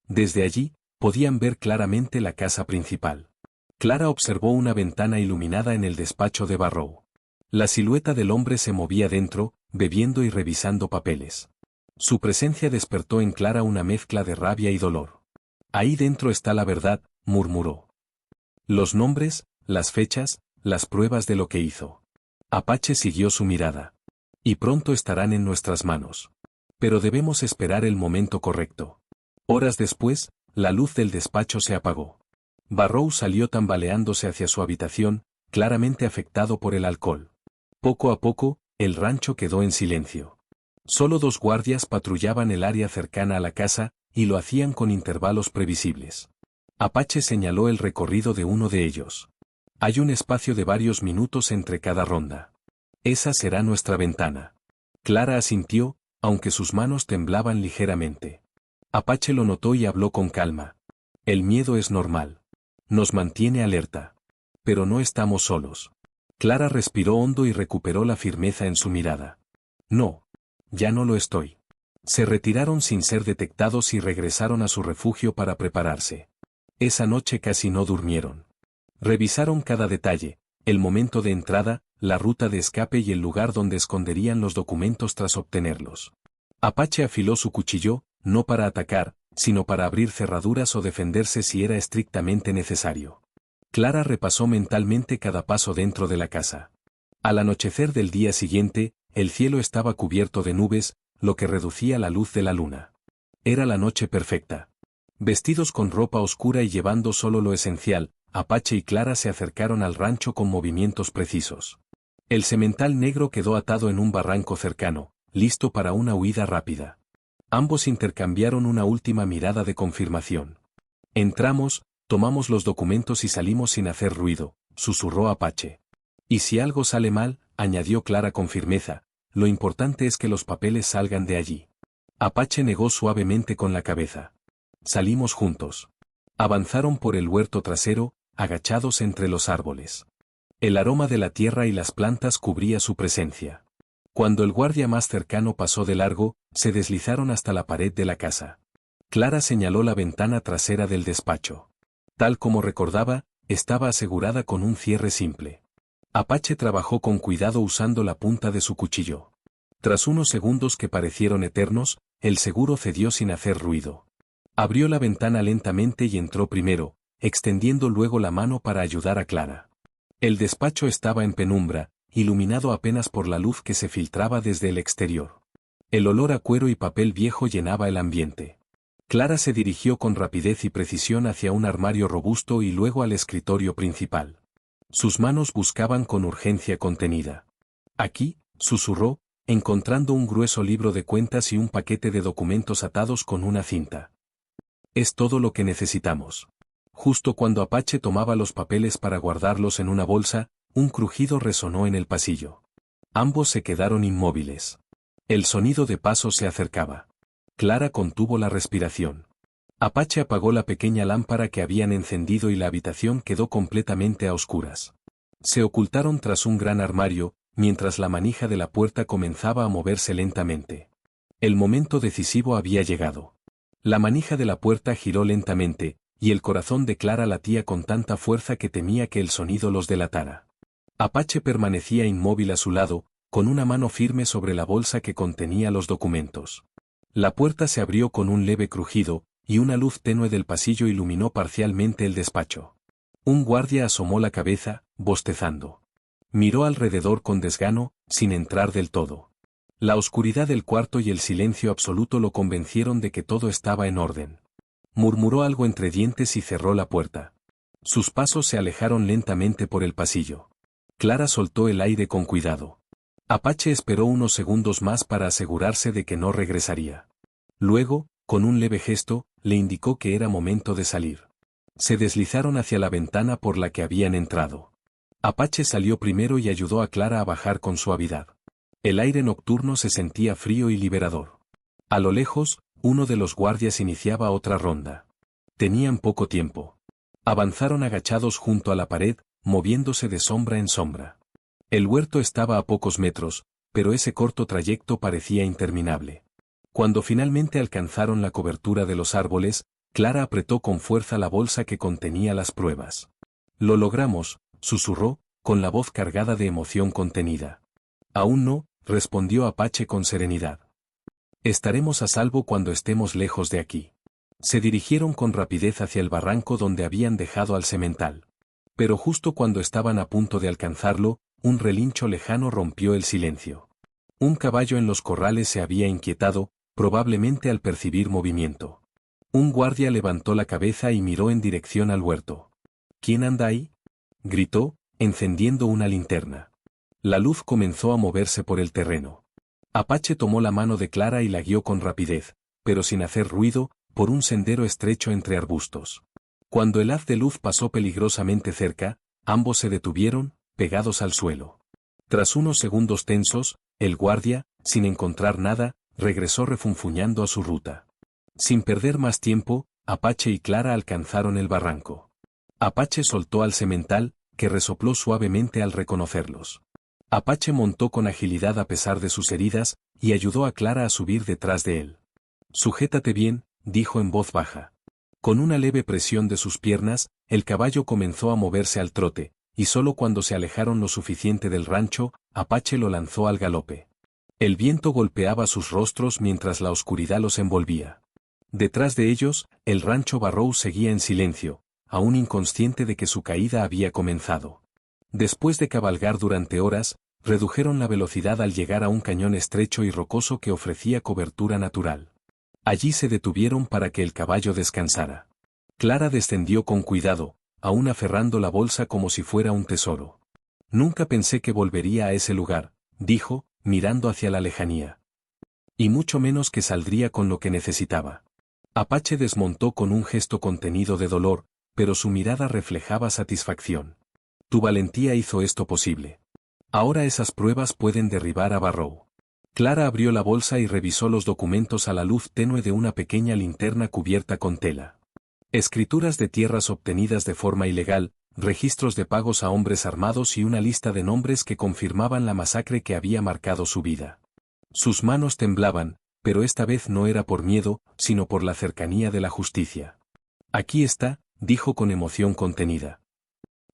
Desde allí, podían ver claramente la casa principal. Clara observó una ventana iluminada en el despacho de Barrow. La silueta del hombre se movía dentro, bebiendo y revisando papeles. Su presencia despertó en Clara una mezcla de rabia y dolor. Ahí dentro está la verdad, murmuró. Los nombres, las fechas, las pruebas de lo que hizo. Apache siguió su mirada. Y pronto estarán en nuestras manos. Pero debemos esperar el momento correcto. Horas después, la luz del despacho se apagó. Barrow salió tambaleándose hacia su habitación, claramente afectado por el alcohol. Poco a poco, el rancho quedó en silencio. Solo 2 guardias patrullaban el área cercana a la casa, y lo hacían con intervalos previsibles. Apache señaló el recorrido de uno de ellos. Hay un espacio de varios minutos entre cada ronda. Esa será nuestra ventana. Clara asintió, aunque sus manos temblaban ligeramente. Apache lo notó y habló con calma. El miedo es normal. Nos mantiene alerta. Pero no estamos solos. Clara respiró hondo y recuperó la firmeza en su mirada. No. Ya no lo estoy. Se retiraron sin ser detectados y regresaron a su refugio para prepararse. Esa noche casi no durmieron. Revisaron cada detalle, el momento de entrada, la ruta de escape y el lugar donde esconderían los documentos tras obtenerlos. Apache afiló su cuchillo, no para atacar, sino para abrir cerraduras o defenderse si era estrictamente necesario. Clara repasó mentalmente cada paso dentro de la casa. Al anochecer del día siguiente, el cielo estaba cubierto de nubes, lo que reducía la luz de la luna. Era la noche perfecta. Vestidos con ropa oscura y llevando solo lo esencial, Apache y Clara se acercaron al rancho con movimientos precisos. El semental negro quedó atado en un barranco cercano, listo para una huida rápida. Ambos intercambiaron una última mirada de confirmación. Entramos, tomamos los documentos y salimos sin hacer ruido, susurró Apache. Y si algo sale mal, añadió Clara con firmeza, lo importante es que los papeles salgan de allí. Apache negó suavemente con la cabeza. Salimos juntos. Avanzaron por el huerto trasero, agachados entre los árboles. El aroma de la tierra y las plantas cubría su presencia. Cuando el guardia más cercano pasó de largo, se deslizaron hasta la pared de la casa. Clara señaló la ventana trasera del despacho. Tal como recordaba, estaba asegurada con un cierre simple. Apache trabajó con cuidado usando la punta de su cuchillo. Tras unos segundos que parecieron eternos, el seguro cedió sin hacer ruido. Abrió la ventana lentamente y entró primero, extendiendo luego la mano para ayudar a Clara. El despacho estaba en penumbra, iluminado apenas por la luz que se filtraba desde el exterior. El olor a cuero y papel viejo llenaba el ambiente. Clara se dirigió con rapidez y precisión hacia un armario robusto y luego al escritorio principal. Sus manos buscaban con urgencia contenida. Aquí, susurró, encontrando un grueso libro de cuentas y un paquete de documentos atados con una cinta. Es todo lo que necesitamos. Justo cuando Apache tomaba los papeles para guardarlos en una bolsa, un crujido resonó en el pasillo. Ambos se quedaron inmóviles. El sonido de pasos se acercaba. Clara contuvo la respiración. Apache apagó la pequeña lámpara que habían encendido y la habitación quedó completamente a oscuras. Se ocultaron tras un gran armario, mientras la manija de la puerta comenzaba a moverse lentamente. El momento decisivo había llegado. La manija de la puerta giró lentamente, y el corazón de Clara latía con tanta fuerza que temía que el sonido los delatara. Apache permanecía inmóvil a su lado, con una mano firme sobre la bolsa que contenía los documentos. La puerta se abrió con un leve crujido, y una luz tenue del pasillo iluminó parcialmente el despacho. Un guardia asomó la cabeza, bostezando. Miró alrededor con desgano, sin entrar del todo. La oscuridad del cuarto y el silencio absoluto lo convencieron de que todo estaba en orden. Murmuró algo entre dientes y cerró la puerta. Sus pasos se alejaron lentamente por el pasillo. Clara soltó el aire con cuidado. Apache esperó unos segundos más para asegurarse de que no regresaría. Luego, con un leve gesto, le indicó que era momento de salir. Se deslizaron hacia la ventana por la que habían entrado. Apache salió primero y ayudó a Clara a bajar con suavidad. El aire nocturno se sentía frío y liberador. A lo lejos, uno de los guardias iniciaba otra ronda. Tenían poco tiempo. Avanzaron agachados junto a la pared, moviéndose de sombra en sombra. El huerto estaba a pocos metros, pero ese corto trayecto parecía interminable. Cuando finalmente alcanzaron la cobertura de los árboles, Clara apretó con fuerza la bolsa que contenía las pruebas. «Lo logramos», susurró, con la voz cargada de emoción contenida. «Aún no», respondió Apache con serenidad. «Estaremos a salvo cuando estemos lejos de aquí». Se dirigieron con rapidez hacia el barranco donde habían dejado al semental. Pero justo cuando estaban a punto de alcanzarlo, un relincho lejano rompió el silencio. Un caballo en los corrales se había inquietado, probablemente al percibir movimiento. Un guardia levantó la cabeza y miró en dirección al huerto. «¿Quién anda ahí?», gritó, encendiendo una linterna. La luz comenzó a moverse por el terreno. Apache tomó la mano de Clara y la guió con rapidez, pero sin hacer ruido, por un sendero estrecho entre arbustos. Cuando el haz de luz pasó peligrosamente cerca, ambos se detuvieron, pegados al suelo. Tras unos segundos tensos, el guardia, sin encontrar nada, regresó refunfuñando a su ruta. Sin perder más tiempo, Apache y Clara alcanzaron el barranco. Apache soltó al semental, que resopló suavemente al reconocerlos. Apache montó con agilidad a pesar de sus heridas, y ayudó a Clara a subir detrás de él. «Sujétate bien», dijo en voz baja. Con una leve presión de sus piernas, el caballo comenzó a moverse al trote, y solo cuando se alejaron lo suficiente del rancho, Apache lo lanzó al galope. El viento golpeaba sus rostros mientras la oscuridad los envolvía. Detrás de ellos, el rancho Barrow seguía en silencio, aún inconsciente de que su caída había comenzado. Después de cabalgar durante horas, redujeron la velocidad al llegar a un cañón estrecho y rocoso que ofrecía cobertura natural. Allí se detuvieron para que el caballo descansara. Clara descendió con cuidado, aún aferrando la bolsa como si fuera un tesoro. «Nunca pensé que volvería a ese lugar», dijo, mirando hacia la lejanía. «Y mucho menos que saldría con lo que necesitaba». Apache desmontó con un gesto contenido de dolor, pero su mirada reflejaba satisfacción. «Tu valentía hizo esto posible. Ahora esas pruebas pueden derribar a Barrow». Clara abrió la bolsa y revisó los documentos a la luz tenue de una pequeña linterna cubierta con tela. Escrituras de tierras obtenidas de forma ilegal, registros de pagos a hombres armados y una lista de nombres que confirmaban la masacre que había marcado su vida. Sus manos temblaban, pero esta vez no era por miedo, sino por la cercanía de la justicia. «Aquí está», dijo con emoción contenida.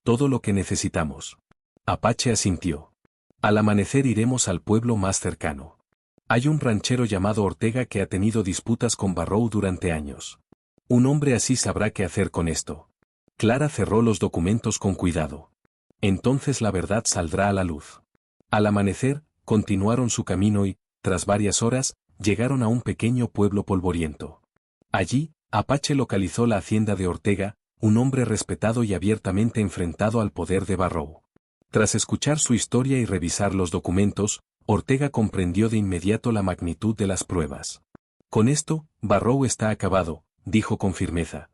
«Todo lo que necesitamos». Apache asintió. «Al amanecer iremos al pueblo más cercano. Hay un ranchero llamado Ortega que ha tenido disputas con Barrow durante años. Un hombre así sabrá qué hacer con esto». Clara cerró los documentos con cuidado. «Entonces la verdad saldrá a la luz». Al amanecer, continuaron su camino y, tras varias horas, llegaron a un pequeño pueblo polvoriento. Allí, Apache localizó la hacienda de Ortega, un hombre respetado y abiertamente enfrentado al poder de Barrow. Tras escuchar su historia y revisar los documentos, Ortega comprendió de inmediato la magnitud de las pruebas. «Con esto, Barrow está acabado», dijo con firmeza.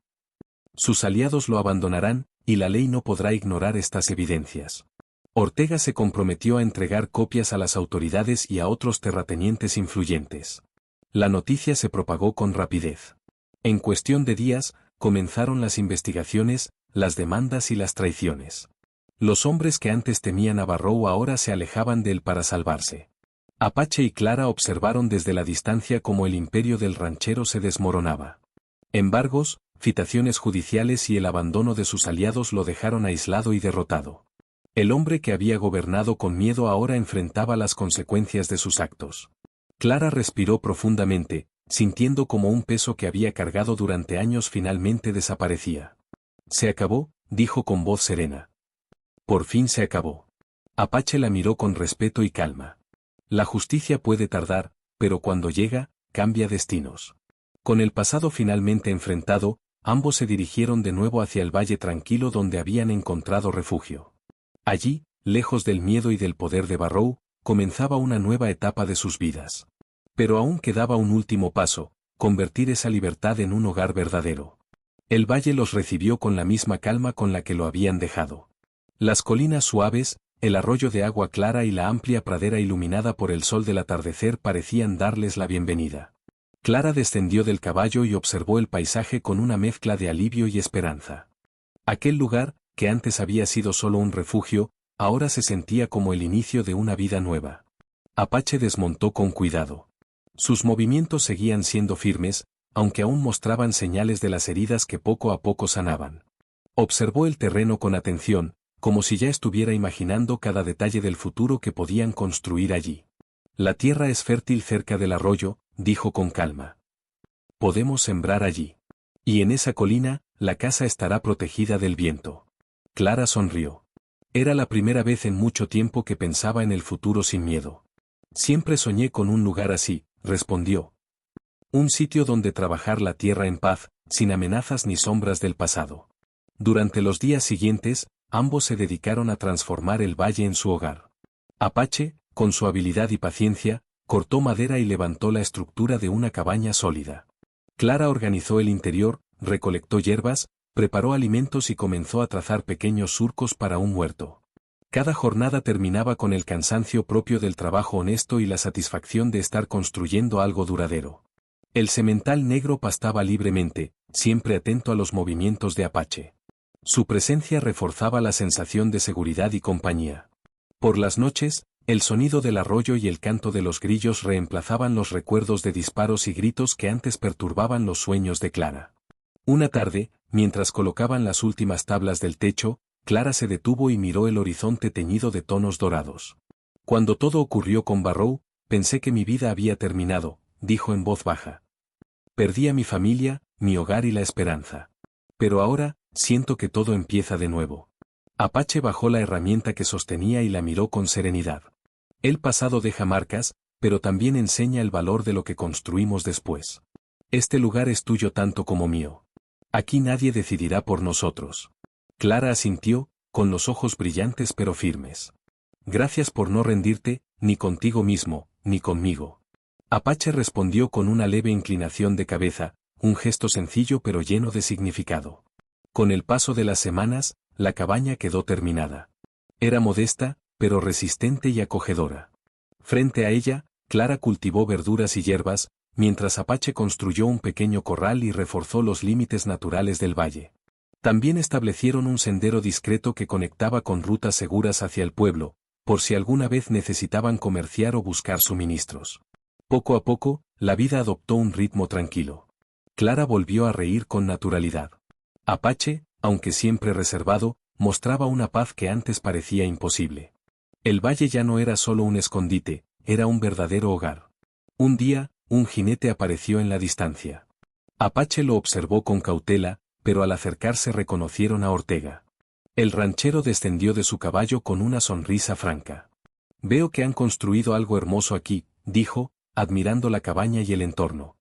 «Sus aliados lo abandonarán, y la ley no podrá ignorar estas evidencias». Ortega se comprometió a entregar copias a las autoridades y a otros terratenientes influyentes. La noticia se propagó con rapidez. En cuestión de días, comenzaron las investigaciones, las demandas y las traiciones. Los hombres que antes temían a Barrow ahora se alejaban de él para salvarse. Apache y Clara observaron desde la distancia cómo el imperio del ranchero se desmoronaba. Embargos, citaciones judiciales y el abandono de sus aliados lo dejaron aislado y derrotado. El hombre que había gobernado con miedo ahora enfrentaba las consecuencias de sus actos. Clara respiró profundamente, sintiendo como un peso que había cargado durante años finalmente desaparecía. «Se acabó», dijo con voz serena. «Por fin se acabó». Apache la miró con respeto y calma. «La justicia puede tardar, pero cuando llega, cambia destinos». Con el pasado finalmente enfrentado, ambos se dirigieron de nuevo hacia el valle tranquilo donde habían encontrado refugio. Allí, lejos del miedo y del poder de Barrow, comenzaba una nueva etapa de sus vidas. Pero aún quedaba un último paso, convertir esa libertad en un hogar verdadero. El valle los recibió con la misma calma con la que lo habían dejado. Las colinas suaves, el arroyo de agua clara y la amplia pradera iluminada por el sol del atardecer parecían darles la bienvenida. Clara descendió del caballo y observó el paisaje con una mezcla de alivio y esperanza. Aquel lugar, que antes había sido solo un refugio, ahora se sentía como el inicio de una vida nueva. Apache desmontó con cuidado. Sus movimientos seguían siendo firmes, aunque aún mostraban señales de las heridas que poco a poco sanaban. Observó el terreno con atención, como si ya estuviera imaginando cada detalle del futuro que podían construir allí. La tierra es fértil cerca del arroyo, dijo con calma. Podemos sembrar allí. Y en esa colina, la casa estará protegida del viento. Clara sonrió. Era la primera vez en mucho tiempo que pensaba en el futuro sin miedo. Siempre soñé con un lugar así, respondió. Un sitio donde trabajar la tierra en paz, sin amenazas ni sombras del pasado. Durante los días siguientes, ambos se dedicaron a transformar el valle en su hogar. Apache, con su habilidad y paciencia, cortó madera y levantó la estructura de una cabaña sólida. Clara organizó el interior, recolectó hierbas, preparó alimentos y comenzó a trazar pequeños surcos para un huerto. Cada jornada terminaba con el cansancio propio del trabajo honesto y la satisfacción de estar construyendo algo duradero. El semental negro pastaba libremente, siempre atento a los movimientos de Apache. Su presencia reforzaba la sensación de seguridad y compañía. Por las noches, el sonido del arroyo y el canto de los grillos reemplazaban los recuerdos de disparos y gritos que antes perturbaban los sueños de Clara. Una tarde, mientras colocaban las últimas tablas del techo, Clara se detuvo y miró el horizonte teñido de tonos dorados. Cuando todo ocurrió con Barrow, pensé que mi vida había terminado, dijo en voz baja. Perdí a mi familia, mi hogar y la esperanza. Pero ahora, siento que todo empieza de nuevo. Apache bajó la herramienta que sostenía y la miró con serenidad. El pasado deja marcas, pero también enseña el valor de lo que construimos después. Este lugar es tuyo tanto como mío. Aquí nadie decidirá por nosotros. Clara asintió, con los ojos brillantes pero firmes. Gracias por no rendirte, ni contigo mismo, ni conmigo. Apache respondió con una leve inclinación de cabeza, un gesto sencillo pero lleno de significado. Con el paso de las semanas, la cabaña quedó terminada. Era modesta, pero resistente y acogedora. Frente a ella, Clara cultivó verduras y hierbas, mientras Apache construyó un pequeño corral y reforzó los límites naturales del valle. También establecieron un sendero discreto que conectaba con rutas seguras hacia el pueblo, por si alguna vez necesitaban comerciar o buscar suministros. Poco a poco, la vida adoptó un ritmo tranquilo. Clara volvió a reír con naturalidad. Apache, aunque siempre reservado, mostraba una paz que antes parecía imposible. El valle ya no era solo un escondite, era un verdadero hogar. Un día, un jinete apareció en la distancia. Apache lo observó con cautela, pero al acercarse reconocieron a Ortega. El ranchero descendió de su caballo con una sonrisa franca. Veo que han construido algo hermoso aquí, dijo, admirando la cabaña y el entorno.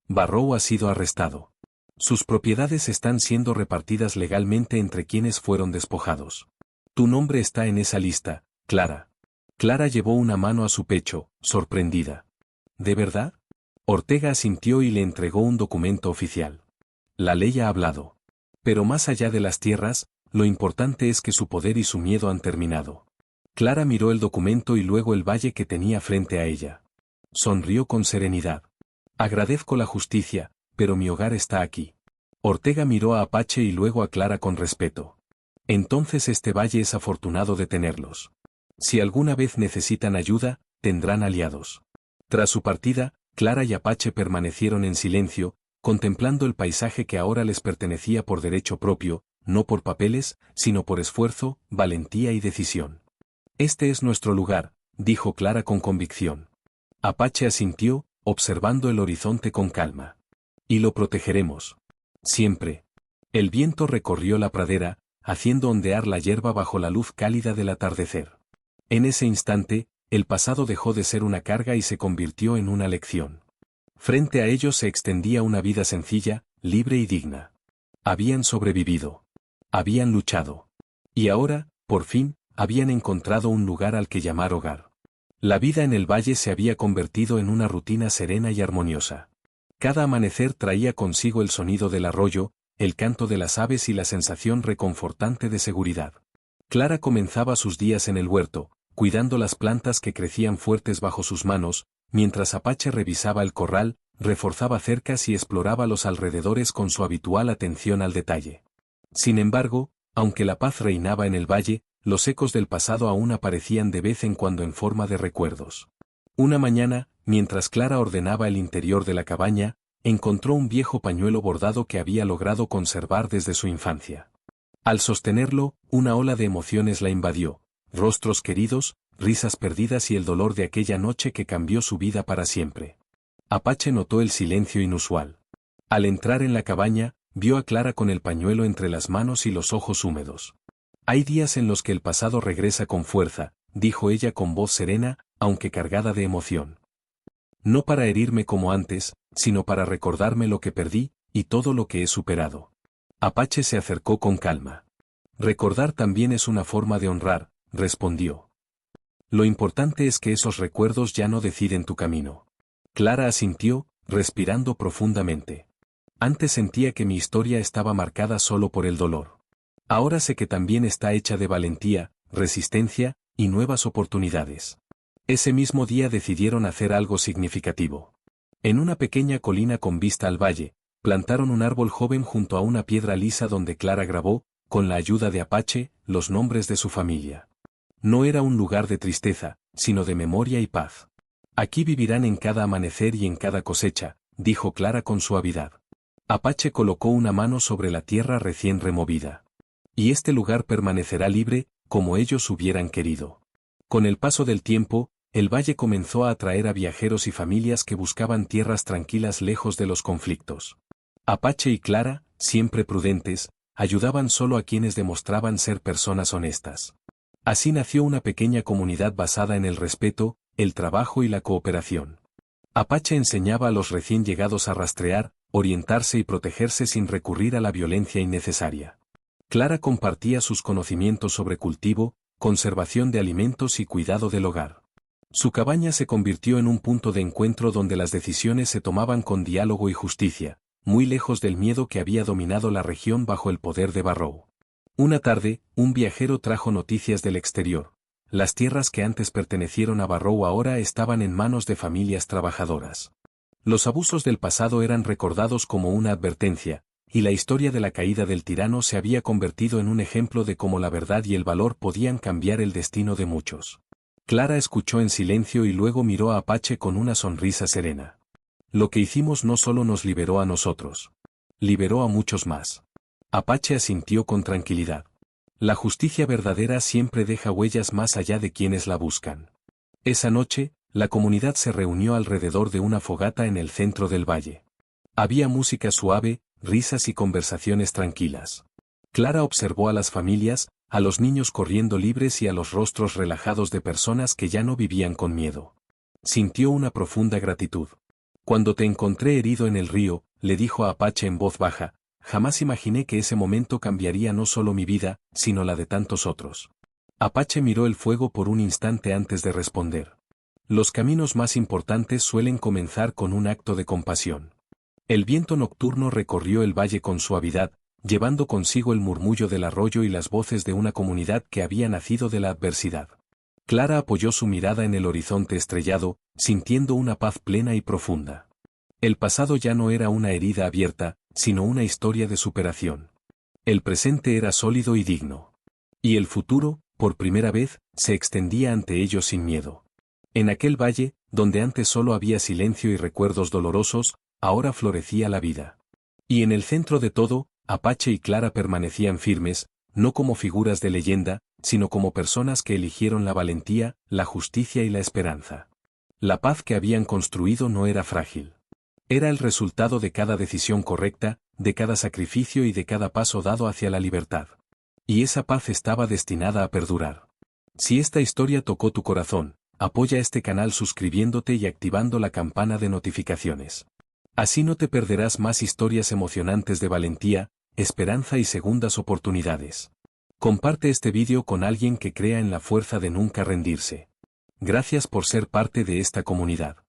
Barrow ha sido arrestado. Sus propiedades están siendo repartidas legalmente entre quienes fueron despojados. Tu nombre está en esa lista, Clara. Clara llevó una mano a su pecho, sorprendida. ¿De verdad? Ortega asintió y le entregó un documento oficial. La ley ha hablado. Pero más allá de las tierras, lo importante es que su poder y su miedo han terminado. Clara miró el documento y luego el valle que tenía frente a ella. Sonrió con serenidad. Agradezco la justicia, pero mi hogar está aquí. Ortega miró a Apache y luego a Clara con respeto. Entonces este valle es afortunado de tenerlos. Si alguna vez necesitan ayuda, tendrán aliados. Tras su partida, Clara y Apache permanecieron en silencio, contemplando el paisaje que ahora les pertenecía por derecho propio, no por papeles, sino por esfuerzo, valentía y decisión. Este es nuestro lugar, dijo Clara con convicción. Apache asintió, observando el horizonte con calma. Y lo protegeremos. Siempre. El viento recorrió la pradera, haciendo ondear la hierba bajo la luz cálida del atardecer. En ese instante, el pasado dejó de ser una carga y se convirtió en una lección. Frente a ellos se extendía una vida sencilla, libre y digna. Habían sobrevivido. Habían luchado. Y ahora, por fin, habían encontrado un lugar al que llamar hogar. La vida en el valle se había convertido en una rutina serena y armoniosa. Cada amanecer traía consigo el sonido del arroyo, el canto de las aves y la sensación reconfortante de seguridad. Clara comenzaba sus días en el huerto, cuidando las plantas que crecían fuertes bajo sus manos, mientras Apache revisaba el corral, reforzaba cercas y exploraba los alrededores con su habitual atención al detalle. Sin embargo, aunque la paz reinaba en el valle, los ecos del pasado aún aparecían de vez en cuando en forma de recuerdos. Una mañana, mientras Clara ordenaba el interior de la cabaña, encontró un viejo pañuelo bordado que había logrado conservar desde su infancia. Al sostenerlo, una ola de emociones la invadió, rostros queridos, risas perdidas y el dolor de aquella noche que cambió su vida para siempre. Apache notó el silencio inusual. Al entrar en la cabaña, vio a Clara con el pañuelo entre las manos y los ojos húmedos. Hay días en los que el pasado regresa con fuerza, dijo ella con voz serena, aunque cargada de emoción. No para herirme como antes, sino para recordarme lo que perdí, y todo lo que he superado. Apache se acercó con calma. Recordar también es una forma de honrar, respondió. Lo importante es que esos recuerdos ya no deciden tu camino. Clara asintió, respirando profundamente. Antes sentía que mi historia estaba marcada solo por el dolor. Ahora sé que también está hecha de valentía, resistencia, y nuevas oportunidades. Ese mismo día decidieron hacer algo significativo. En una pequeña colina con vista al valle, plantaron un árbol joven junto a una piedra lisa donde Clara grabó, con la ayuda de Apache, los nombres de su familia. No era un lugar de tristeza, sino de memoria y paz. Aquí vivirán en cada amanecer y en cada cosecha, dijo Clara con suavidad. Apache colocó una mano sobre la tierra recién removida. Y este lugar permanecerá libre, como ellos hubieran querido. Con el paso del tiempo, el valle comenzó a atraer a viajeros y familias que buscaban tierras tranquilas lejos de los conflictos. Apache y Clara, siempre prudentes, ayudaban solo a quienes demostraban ser personas honestas. Así nació una pequeña comunidad basada en el respeto, el trabajo y la cooperación. Apache enseñaba a los recién llegados a rastrear, orientarse y protegerse sin recurrir a la violencia innecesaria. Clara compartía sus conocimientos sobre cultivo, conservación de alimentos y cuidado del hogar. Su cabaña se convirtió en un punto de encuentro donde las decisiones se tomaban con diálogo y justicia, muy lejos del miedo que había dominado la región bajo el poder de Barrow. Una tarde, un viajero trajo noticias del exterior. Las tierras que antes pertenecieron a Barrow ahora estaban en manos de familias trabajadoras. Los abusos del pasado eran recordados como una advertencia, y la historia de la caída del tirano se había convertido en un ejemplo de cómo la verdad y el valor podían cambiar el destino de muchos. Clara escuchó en silencio y luego miró a Apache con una sonrisa serena. Lo que hicimos no solo nos liberó a nosotros. Liberó a muchos más. Apache asintió con tranquilidad. La justicia verdadera siempre deja huellas más allá de quienes la buscan. Esa noche, la comunidad se reunió alrededor de una fogata en el centro del valle. Había música suave, risas y conversaciones tranquilas. Clara observó a las familias, a los niños corriendo libres y a los rostros relajados de personas que ya no vivían con miedo. Sintió una profunda gratitud. Cuando te encontré herido en el río, le dijo a Apache en voz baja, jamás imaginé que ese momento cambiaría no solo mi vida, sino la de tantos otros. Apache miró el fuego por un instante antes de responder. Los caminos más importantes suelen comenzar con un acto de compasión. El viento nocturno recorrió el valle con suavidad, llevando consigo el murmullo del arroyo y las voces de una comunidad que había nacido de la adversidad. Clara apoyó su mirada en el horizonte estrellado, sintiendo una paz plena y profunda. El pasado ya no era una herida abierta, sino una historia de superación. El presente era sólido y digno. Y el futuro, por primera vez, se extendía ante ellos sin miedo. En aquel valle, donde antes solo había silencio y recuerdos dolorosos, ahora florecía la vida. Y en el centro de todo, Apache y Clara permanecían firmes, no como figuras de leyenda, sino como personas que eligieron la valentía, la justicia y la esperanza. La paz que habían construido no era frágil. Era el resultado de cada decisión correcta, de cada sacrificio y de cada paso dado hacia la libertad. Y esa paz estaba destinada a perdurar. Si esta historia tocó tu corazón, apoya este canal suscribiéndote y activando la campana de notificaciones. Así no te perderás más historias emocionantes de valentía, esperanza y segundas oportunidades. Comparte este vídeo con alguien que crea en la fuerza de nunca rendirse. Gracias por ser parte de esta comunidad.